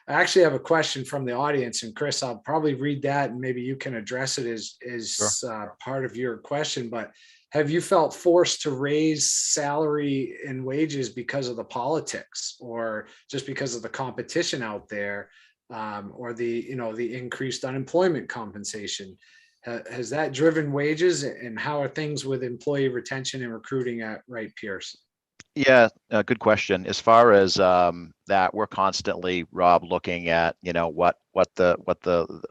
actually have a question from the audience, and Chris, I'll probably read that and maybe you can address it as Sure. Part of your question, but have you felt forced to raise salary and wages because of the politics or just because of the competition out there, or the increased unemployment compensation? Has that driven wages, and how are things with employee retention and recruiting at Wright Pierce? Yeah, good question. As far as that, we're constantly, Rob, looking at, what the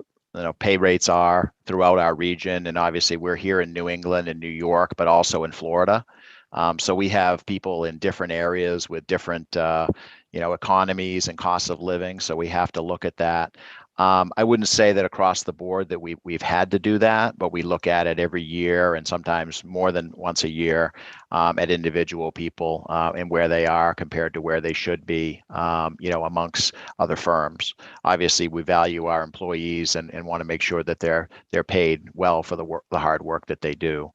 pay rates are throughout our region. And obviously we're here in New England and New York, but also in Florida. So we have people in different areas with different economies and costs of living. So we have to look at that. I wouldn't say that across the board that we've had to do that, but we look at it every year and sometimes more than once a year, at individual people, and where they are compared to where they should be, amongst other firms. Obviously, we value our employees and want to make sure that they're paid well for the hard work that they do.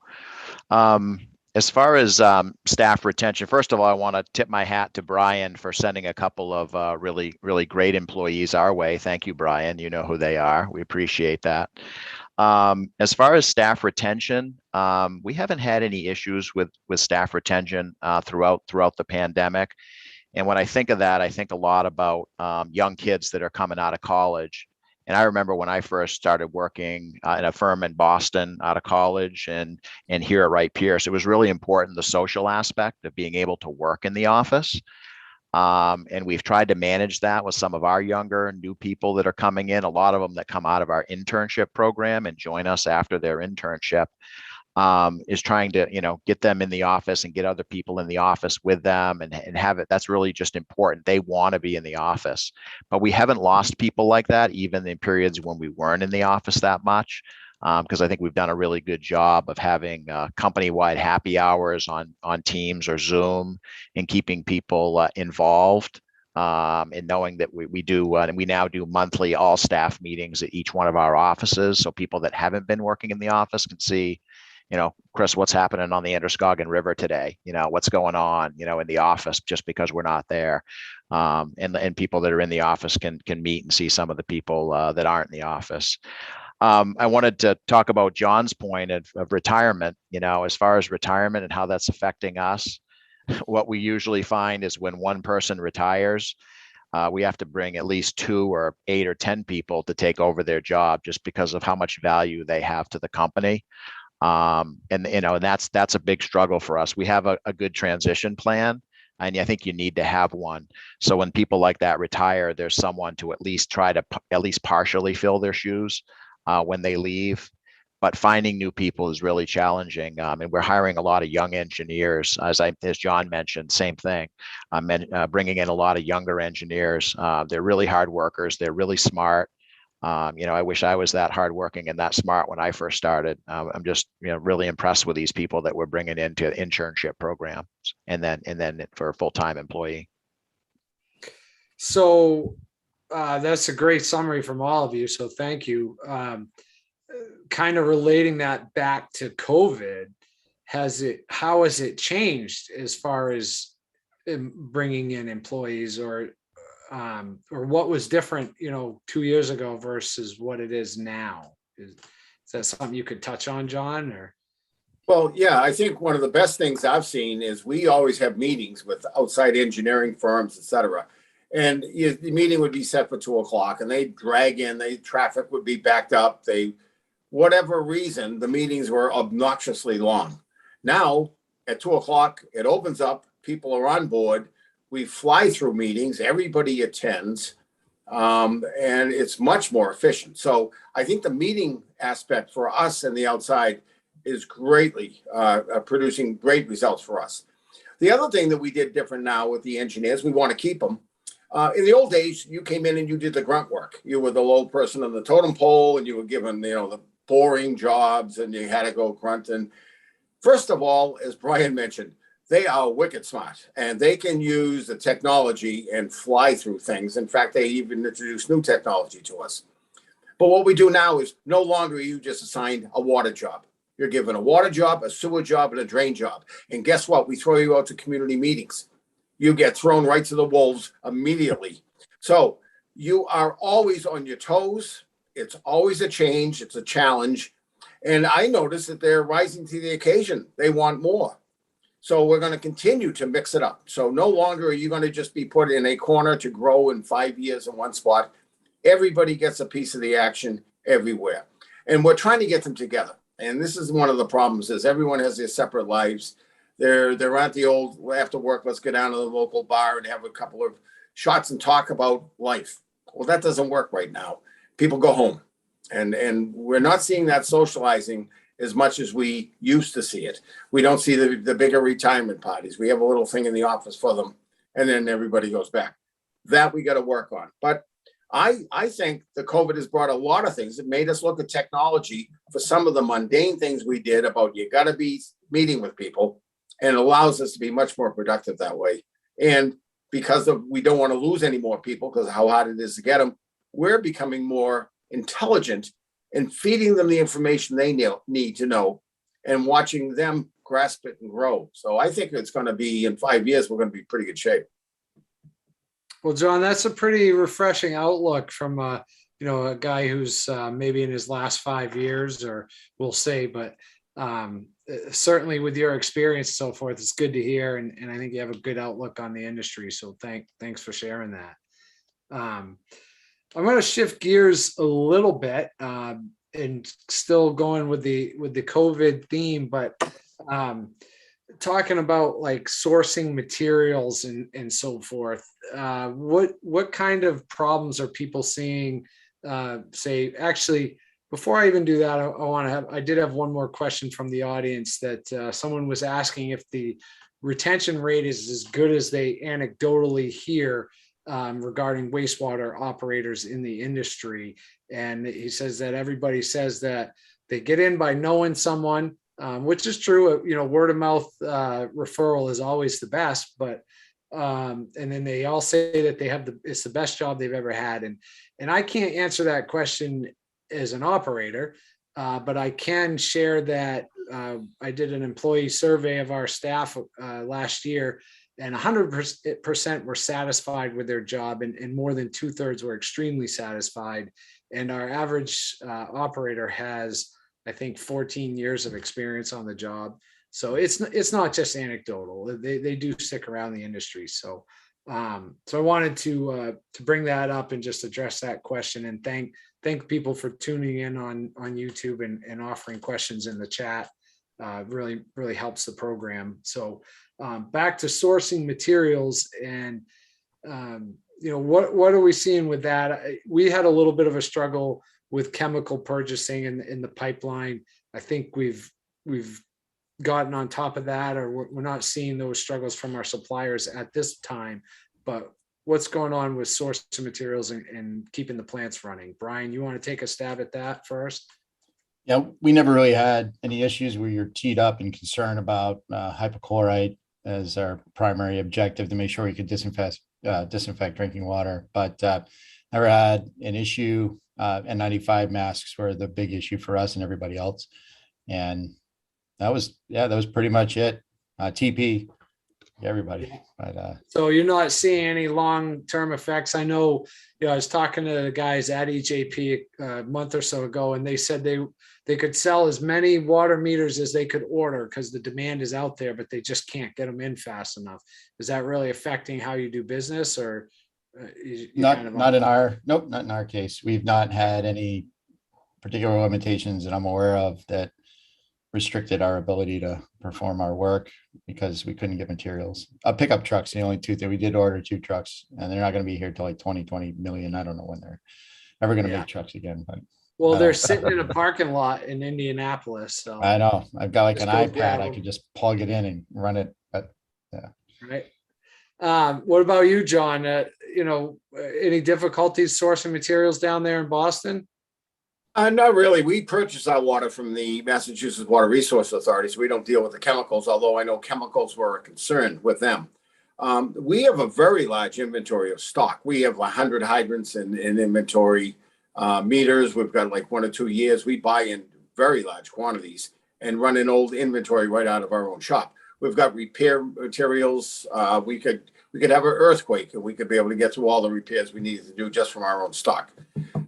As far as staff retention, first of all, I want to tip my hat to Brian for sending a couple of really, really great employees our way. Thank you, Brian. You know who they are. We appreciate that. As far as staff retention, we haven't had any issues with staff retention throughout the pandemic. And when I think of that, I think a lot about young kids that are coming out of college. And I remember when I first started working in a firm in Boston out of college and here at Wright Pierce, it was really important, the social aspect of being able to work in the office. And we've tried to manage that with some of our younger new people that are coming in, a lot of them that come out of our internship program and join us after their internship. Is trying to, get them in the office and get other people in the office with them and have it. That's really just important. They want to be in the office, but we haven't lost people like that, even in periods when we weren't in the office that much. Because I think we've done a really good job of having company-wide happy hours on Teams or Zoom and keeping people involved. And knowing that we do, and we now do monthly all staff meetings at each one of our offices. So people that haven't been working in the office can see, Chris, what's happening on the Androscoggin River today? What's going on, in the office just because we're not there. And people that are in the office can meet and see some of the people that aren't in the office. I wanted to talk about John's point of retirement, as far as retirement and how that's affecting us. What we usually find is when one person retires, we have to bring at least 2 or 8 or 10 people to take over their job just because of how much value they have to the company. And that's a big struggle for us. We have a good transition plan, and I think you need to have one. So when people like that retire, there's someone to at least try to at least partially fill their shoes when they leave. But finding new people is really challenging, and we're hiring a lot of young engineers. As John mentioned, same thing. Bringing in a lot of younger engineers. They're really hard workers. They're really smart. I wish I was that hardworking and that smart when I first started. I'm just, really impressed with these people that we're bringing into internship programs and then for a full-time employee. So that's a great summary from all of you. So thank you. Kind of relating that back to COVID, how has it changed as far as bringing in employees, or what was different, 2 years ago versus what it is now? Is that something you could touch on, John? Or? Well, yeah, I think one of the best things I've seen is we always have meetings with outside engineering firms, et cetera. And the meeting would be set for 2:00 and they drag in, traffic would be backed up. Whatever reason, the meetings were obnoxiously long. Now at 2:00, it opens up, people are on board. We fly through meetings, everybody attends, and it's much more efficient. So I think the meeting aspect for us and the outside is greatly producing great results for us. The other thing that we did different now with the engineers, we want to keep them. In the old days, you came in and you did the grunt work. You were the low person on the totem pole and you were given, the boring jobs and you had to go grunt. And first of all, as Brian mentioned, they are wicked smart and they can use the technology and fly through things. In fact, they even introduced new technology to us. But what we do now is no longer are you just assigned a water job. You're given a water job, a sewer job, and a drain job. And guess what? We throw you out to community meetings. You get thrown right to the wolves immediately. So you are always on your toes. It's always a change. It's a challenge. And I notice that they're rising to the occasion. They want more. So we're going to continue to mix it up. So no longer are you going to just be put in a corner to grow in 5 years in one spot. Everybody gets a piece of the action everywhere. And we're trying to get them together. And this is one of the problems is everyone has their separate lives. They're at the old after work, let's go down to the local bar and have a couple of shots and talk about life. Well, that doesn't work right now. People go home, and we're not seeing that socializing as much as we used to see it. We don't see the bigger retirement parties. We have a little thing in the office for them, and then everybody goes back. That we got to work on. But I think the COVID has brought a lot of things. It made us look at technology for some of the mundane things we did about you got to be meeting with people, and it allows us to be much more productive that way. And because we don't want to lose any more people because of how hard it is to get them, we're becoming more intelligent and feeding them the information they need to know and watching them grasp it and grow. So I think it's going to be in 5 years, we're going to be in pretty good shape. Well, John, that's a pretty refreshing outlook from a guy who's maybe in his last 5 years, or we'll say, but certainly with your experience and so forth, it's good to hear. And I think you have a good outlook on the industry. So thanks for sharing that. I'm going to shift gears a little bit and still going with the COVID theme, but talking about like sourcing materials and so forth. What kind of problems are people seeing? Actually, before I even do that, I did have one more question from the audience that someone was asking if the retention rate is as good as they anecdotally hear regarding wastewater operators in the industry. And he says that everybody says that they get in by knowing someone, which is true. Word of mouth referral is always the best, but and then they all say that it's the best job they've ever had. And I can't answer that question as an operator, but I can share that I did an employee survey of our staff last year, and 100% were satisfied with their job, and more than 2/3 were extremely satisfied. And our average operator has, I think, 14 years of experience on the job. So it's not just anecdotal. They do stick around the industry. So I wanted to bring that up and just address that question, and thank people for tuning in on YouTube and offering questions in the chat. Really helps the program. So back to sourcing materials, and what are we seeing with that? We had a little bit of a struggle with chemical purchasing in the pipeline. I think we've gotten on top of that, or we're not seeing those struggles from our suppliers at this time. But what's going on with sourcing materials and keeping the plants running? Brian, you want to take a stab at that first? Yeah, we never really had any issues where you're teed up and concerned about hypochlorite as our primary objective to make sure we could disinfect drinking water, but never had an issue. N95 masks were the big issue for us and everybody else. And that was pretty much it. TP, everybody. But so you're not seeing any long-term effects. I know, I was talking to the guys at EJP a month or so ago, and they said they could sell as many water meters as they could order because the demand is out there, but they just can't get them in fast enough. Is that really affecting how you do business, or not in our case? We've not had any particular limitations that I'm aware of that restricted our ability to perform our work because we couldn't get materials. Pickup trucks, the only two that we did order 2 trucks, and they're not going to be here till like 20 million. I don't know when they're ever going to make trucks again, but well, they're sitting in a parking lot in Indianapolis. So I know I've got like just an iPad. I could just plug it in and run it. But yeah. Right. What about you, John? Any difficulties sourcing materials down there in Boston? Not really. We purchase our water from the Massachusetts Water Resource Authority, so we don't deal with the chemicals, although I know chemicals were a concern with them. We have a very large inventory of stock. We have 100 hydrants in inventory, meters. We've got like 1 or 2 years. We buy in very large quantities and run an old inventory right out of our own shop. We've got repair materials. We could have an earthquake, and we could be able to get through all the repairs we needed to do just from our own stock.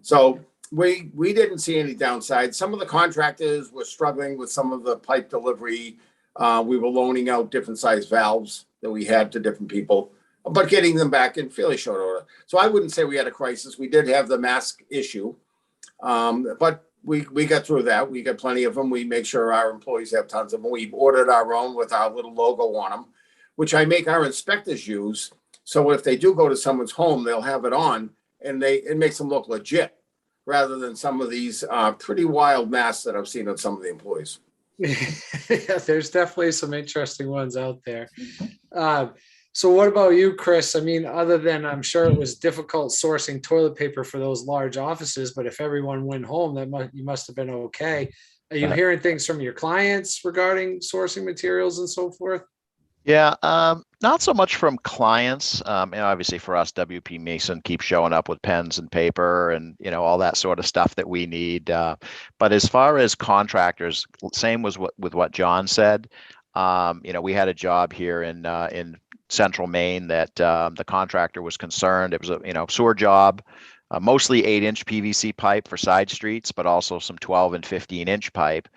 So we didn't see any downside. Some of the contractors were struggling with some of the pipe delivery. We were loaning out different size valves that we had to different people, but getting them back in fairly short order. So I wouldn't say we had a crisis. We did have the mask issue, but we got through that. We got plenty of them. We make sure our employees have tons of them. We've ordered our own with our little logo on them, which I make our inspectors use. So if they do go to someone's home, they'll have it on, and it makes them look legit rather than some of these pretty wild masks that I've seen on some of the employees. Yeah, there's definitely some interesting ones out there. So what about you, Chris? I mean, other than I'm sure it was difficult sourcing toilet paper for those large offices, but if everyone went home, you must have been okay. Are you hearing things from your clients regarding sourcing materials and so forth? Yeah, not so much from clients. Obviously for us, WP Mason keeps showing up with pens and paper and, all that sort of stuff that we need. But as far as contractors, same was with what John said. We had a job here in central Maine that the contractor was concerned. It was a, sewer job, mostly 8-inch PVC pipe for side streets, but also some 12 and 15-inch pipe.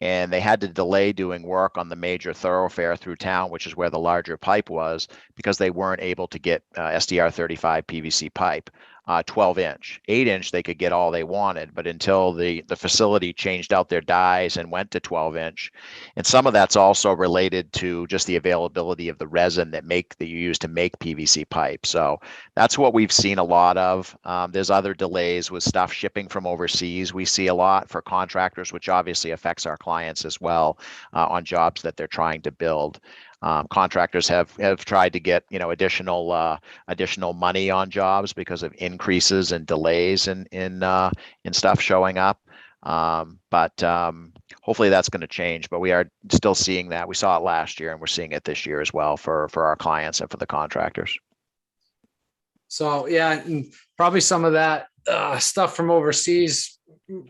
And they had to delay doing work on the major thoroughfare through town, which is where the larger pipe was, because they weren't able to get SDR 35 PVC pipe. 12-inch, 8-inch, they could get all they wanted, but until the facility changed out their dies and went to 12-inch. And some of that's also related to just the availability of the resin that you use to make PVC pipe. So that's what we've seen a lot of. There's other delays with stuff shipping from overseas. We see a lot for contractors, which obviously affects our clients as well on jobs that they're trying to build. Contractors have tried to get additional money on jobs because of increases and delays in stuff showing up. But hopefully that's going to change. But we are still seeing that. We saw it last year, and we're seeing it this year as well for our clients and for the contractors. So yeah, and probably some of that stuff from overseas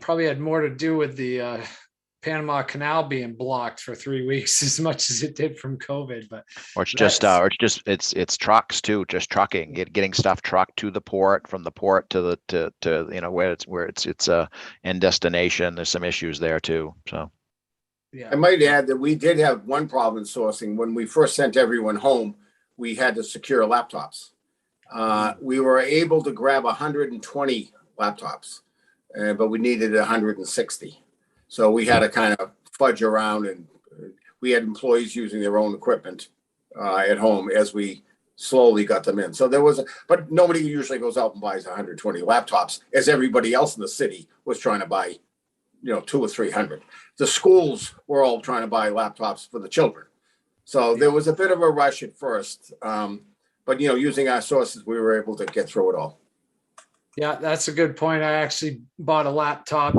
probably had more to do with the Panama Canal being blocked for 3 weeks as much as it did from COVID. But it's trucks too, just trucking, getting stuff trucked to the port, from the port to where it's a end destination. There's some issues there too. So yeah, I might add that we did have one problem in sourcing. When we first sent everyone home, we had to secure laptops. We were able to grab 120 laptops, but we needed 160. So we had to kind of fudge around, and we had employees using their own equipment at home as we slowly got them in. So but nobody usually goes out and buys 120 laptops, as everybody else in the city was trying to buy, 200 or 300. The schools were all trying to buy laptops for the children. So there was a bit of a rush at first. But, using our sources, we were able to get through it all. Yeah, that's a good point. I actually bought a laptop.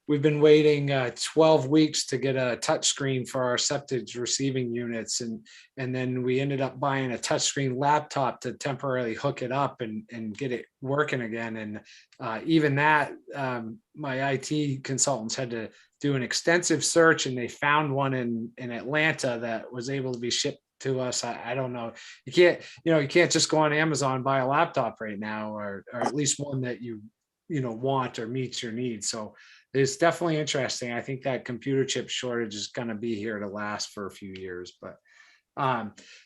We've been waiting 12 weeks to get a touchscreen for our septic receiving units. And then we ended up buying a touchscreen laptop to temporarily hook it up and get it working again. And even that, my IT consultants had to do an extensive search, and they found one in Atlanta that was able to be shipped to us. I don't know. You can't just go on Amazon and buy a laptop right now, or at least one that you want or meets your needs. So it's definitely interesting. I think that computer chip shortage is going to be here to last for a few years. But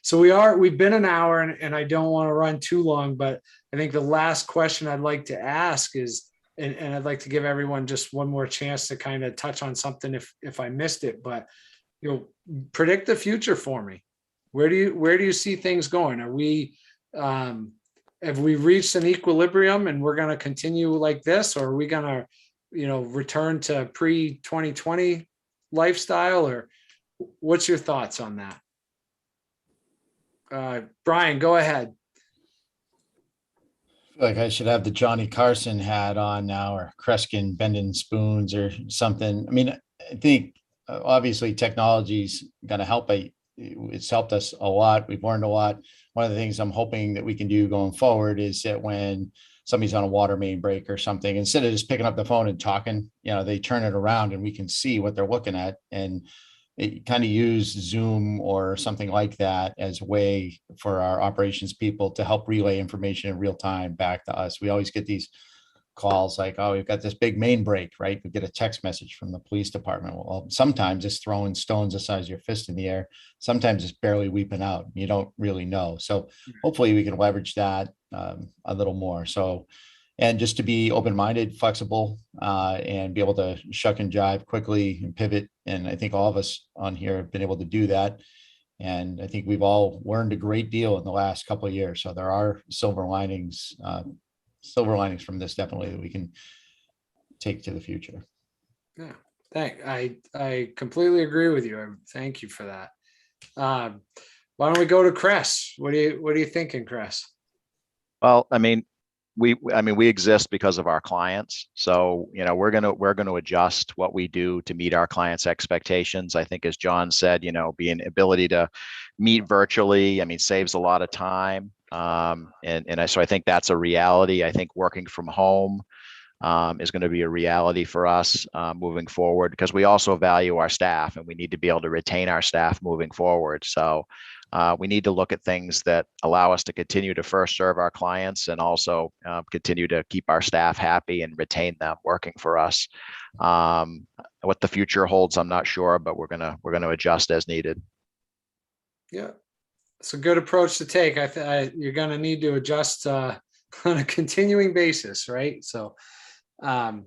so we've been an hour, and I don't want to run too long, but I think the last question I'd like to ask is, and I'd like to give everyone just one more chance to kind of touch on something if I missed it, but predict the future for me. Where do you see things going? Are we have we reached an equilibrium and we're going to continue like this, or are we going to return to pre-2020 lifestyle, or what's your thoughts on that? Brian, go ahead. I feel like I should have the Johnny Carson hat on now, or Kreskin bending spoons or something. I mean, I think obviously technology's going to help. It's helped us a lot. We've learned a lot. One of the things I'm hoping that we can do going forward is that when somebody's on a water main break or something, instead of just picking up the phone and talking, they turn it around and we can see what they're looking at, and it kind of use Zoom or something like that as a way for our operations people to help relay information in real time back to us. We always get these calls like, oh, we've got this big main break, right? We get a text message from the police department. Well, sometimes it's throwing stones the size of your fist in the air. Sometimes it's barely weeping out. You don't really know. So hopefully we can leverage that a little more. So, and just to be open-minded, flexible, and be able to shuck and jive quickly and pivot. And I think all of us on here have been able to do that. And I think we've all learned a great deal in the last couple of years. So there are silver linings from this, definitely, that we can take to the future. Yeah, I completely agree with you. Thank you for that. Why don't we go to Chris? What are you thinking, Chris? Well, I mean, we exist because of our clients. So, we're going to adjust what we do to meet our clients' expectations. I think, as John said, being ability to meet virtually, saves a lot of time. So I think that's a reality. I think working from home is going to be a reality for us moving forward, because we also value our staff and we need to be able to retain our staff moving forward. So we need to look at things that allow us to continue to first serve our clients and also continue to keep our staff happy and retain them working for us. What the future holds, I'm not sure, but we're gonna adjust as needed. Yeah, it's a good approach to take. You're going to need to adjust on a continuing basis, right? So, all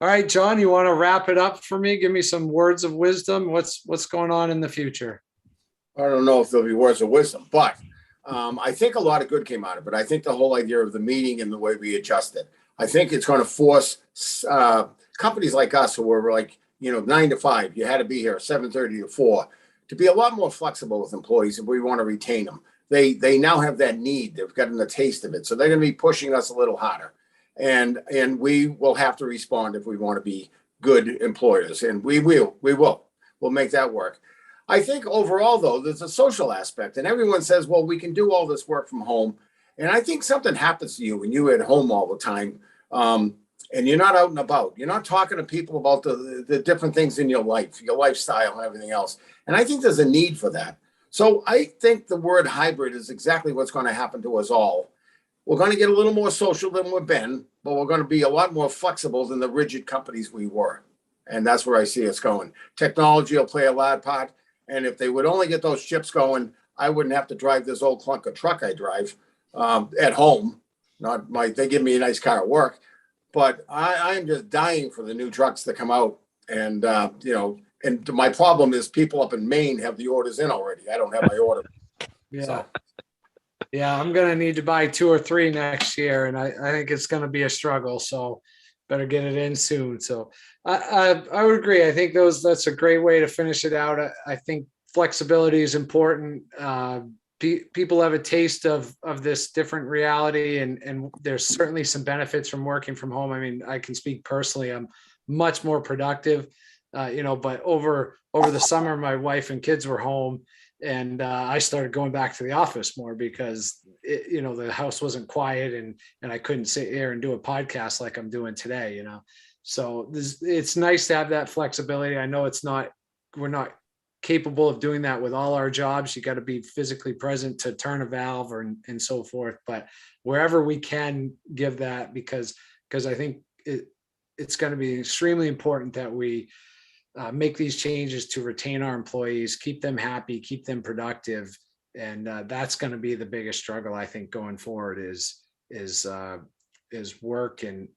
right, John, you want to wrap it up for me? Give me some words of wisdom. What's going on in the future? I don't know if there'll be words of wisdom, but I think a lot of good came out of it. I think the whole idea of the meeting and the way we adjusted, I think it's going to force companies like us who were like, 9 to 5, you had to be here 7:30 to 4, to be a lot more flexible with employees if we want to retain them. They now have that need. They've gotten a taste of it. So they're going to be pushing us a little harder. And we will have to respond if we want to be good employers. And we will. We'll make that work. I think overall, though, there's a social aspect, and everyone says, well, we can do all this work from home. And I think something happens to you when you're at home all the time, and you're not out and about. You're not talking to people about the different things in your life, your lifestyle and everything else. And I think there's a need for that. So I think the word hybrid is exactly what's going to happen to us all. We're going to get a little more social than we've been, but we're going to be a lot more flexible than the rigid companies we were. And that's where I see us going. Technology will play a large part. And if they would only get those chips going, I wouldn't have to drive this old clunker truck I drive at home. They give me a nice car at work, but I'm just dying for the new trucks that come out. And, and my problem is people up in Maine have the orders in already. I don't have my order. Yeah. So. Yeah, I'm going to need to buy 2 or 3 next year, and I think it's going to be a struggle. So better get it in soon. So I would agree. I think that's a great way to finish it out. I think flexibility is important. People have a taste of this different reality, and there's certainly some benefits from working from home. I can speak personally. I'm much more productive, but over the summer, my wife and kids were home, and I started going back to the office more because the house wasn't quiet, and I couldn't sit here and do a podcast like I'm doing today. So it's nice to have that flexibility. I know we're not capable of doing that with all our jobs. You got to be physically present to turn a valve and so forth. But wherever we can give that, because I think it's going to be extremely important that we make these changes to retain our employees, keep them happy, keep them productive. And that's going to be the biggest struggle, I think, going forward is work and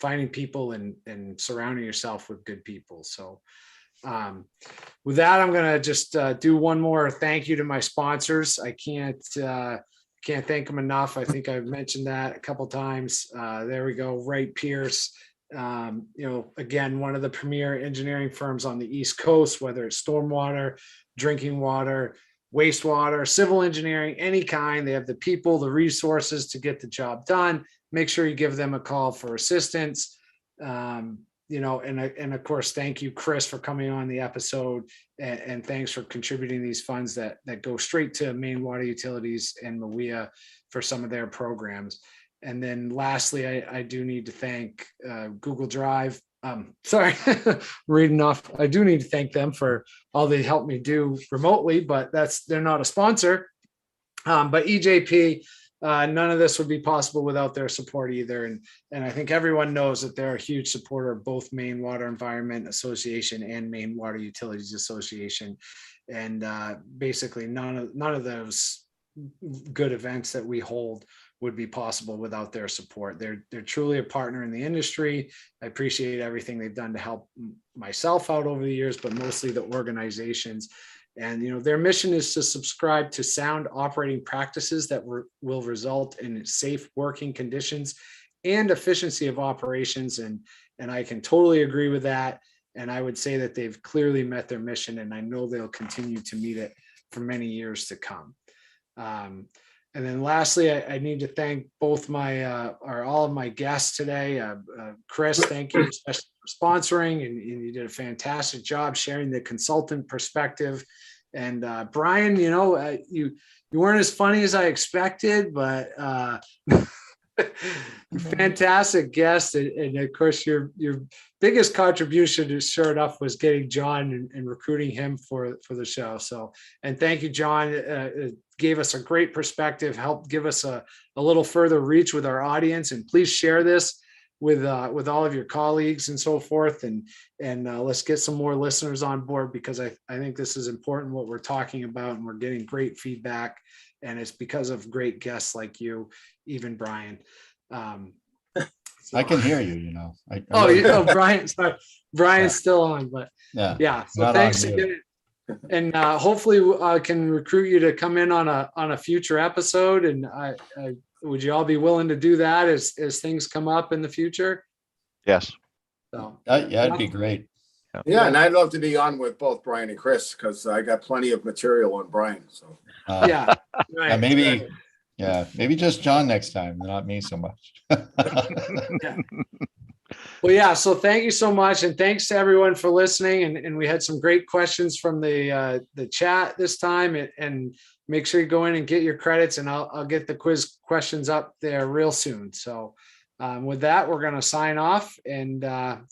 finding people and surrounding yourself with good people. So with that, I'm going to just do one more thank you to my sponsors. I can't thank them enough. I think I've mentioned that a couple times. There we go. Wright Pierce. Again, one of the premier engineering firms on the East Coast, whether it's stormwater, drinking water, wastewater, civil engineering, any kind. They have the people, the resources to get the job done. Make sure you give them a call for assistance. And of course, thank you, Chris, for coming on the episode, and thanks for contributing these funds that go straight to Maine Water Utilities and MWEA for some of their programs. And then lastly, I do need to thank Google Drive. Sorry, reading off. I do need to thank them for all they helped me do remotely, but they're not a sponsor. But EJP, none of this would be possible without their support either. And I think everyone knows that they're a huge supporter of both Maine Water Environment Association and Maine Water Utilities Association. And basically none of those good events that we hold would be possible without their support. They're truly a partner in the industry. I appreciate everything they've done to help myself out over the years, but mostly the organizations. And, you know, their mission is to subscribe to sound operating practices that will result in safe working conditions and efficiency of operations. And I can totally agree with that. And I would say that they've clearly met their mission, and I know they'll continue to meet it for many years to come. And then lastly, I need to thank both all of my guests today. Chris, thank you especially for sponsoring, and you did a fantastic job sharing the consultant perspective. And Brian, you know, you weren't as funny as I expected, but fantastic guest. And of course, your biggest contribution to sure enough was getting John and recruiting him for the show. So, and thank you, John. It gave us a great perspective, helped give us a little further reach with our audience. And please share this with all of your colleagues and so forth. And let's get some more listeners on board, because I think this is important what we're talking about, and we're getting great feedback. And it's because of great guests like you, even Brian. I can hear you, you know. Brian, sorry. Brian's still on, but yeah. So thanks again. And hopefully I can recruit you to come in on a future episode. And I would you all be willing to do that as things come up in the future? Yes. So yeah, it'd be great. Yeah, and I'd love to be on with both Brian and Chris, because I got plenty of material on Brian. So yeah, right, maybe. right. Yeah, maybe just John next time, not me so much. Yeah. Well, yeah. So thank you so much, and thanks to everyone for listening. And we had some great questions from the chat this time. And make sure you go in and get your credits, and I'll get the quiz questions up there real soon. So with that, we're going to sign off. And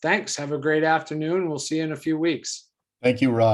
thanks. Have a great afternoon. We'll see you in a few weeks. Thank you, Rob.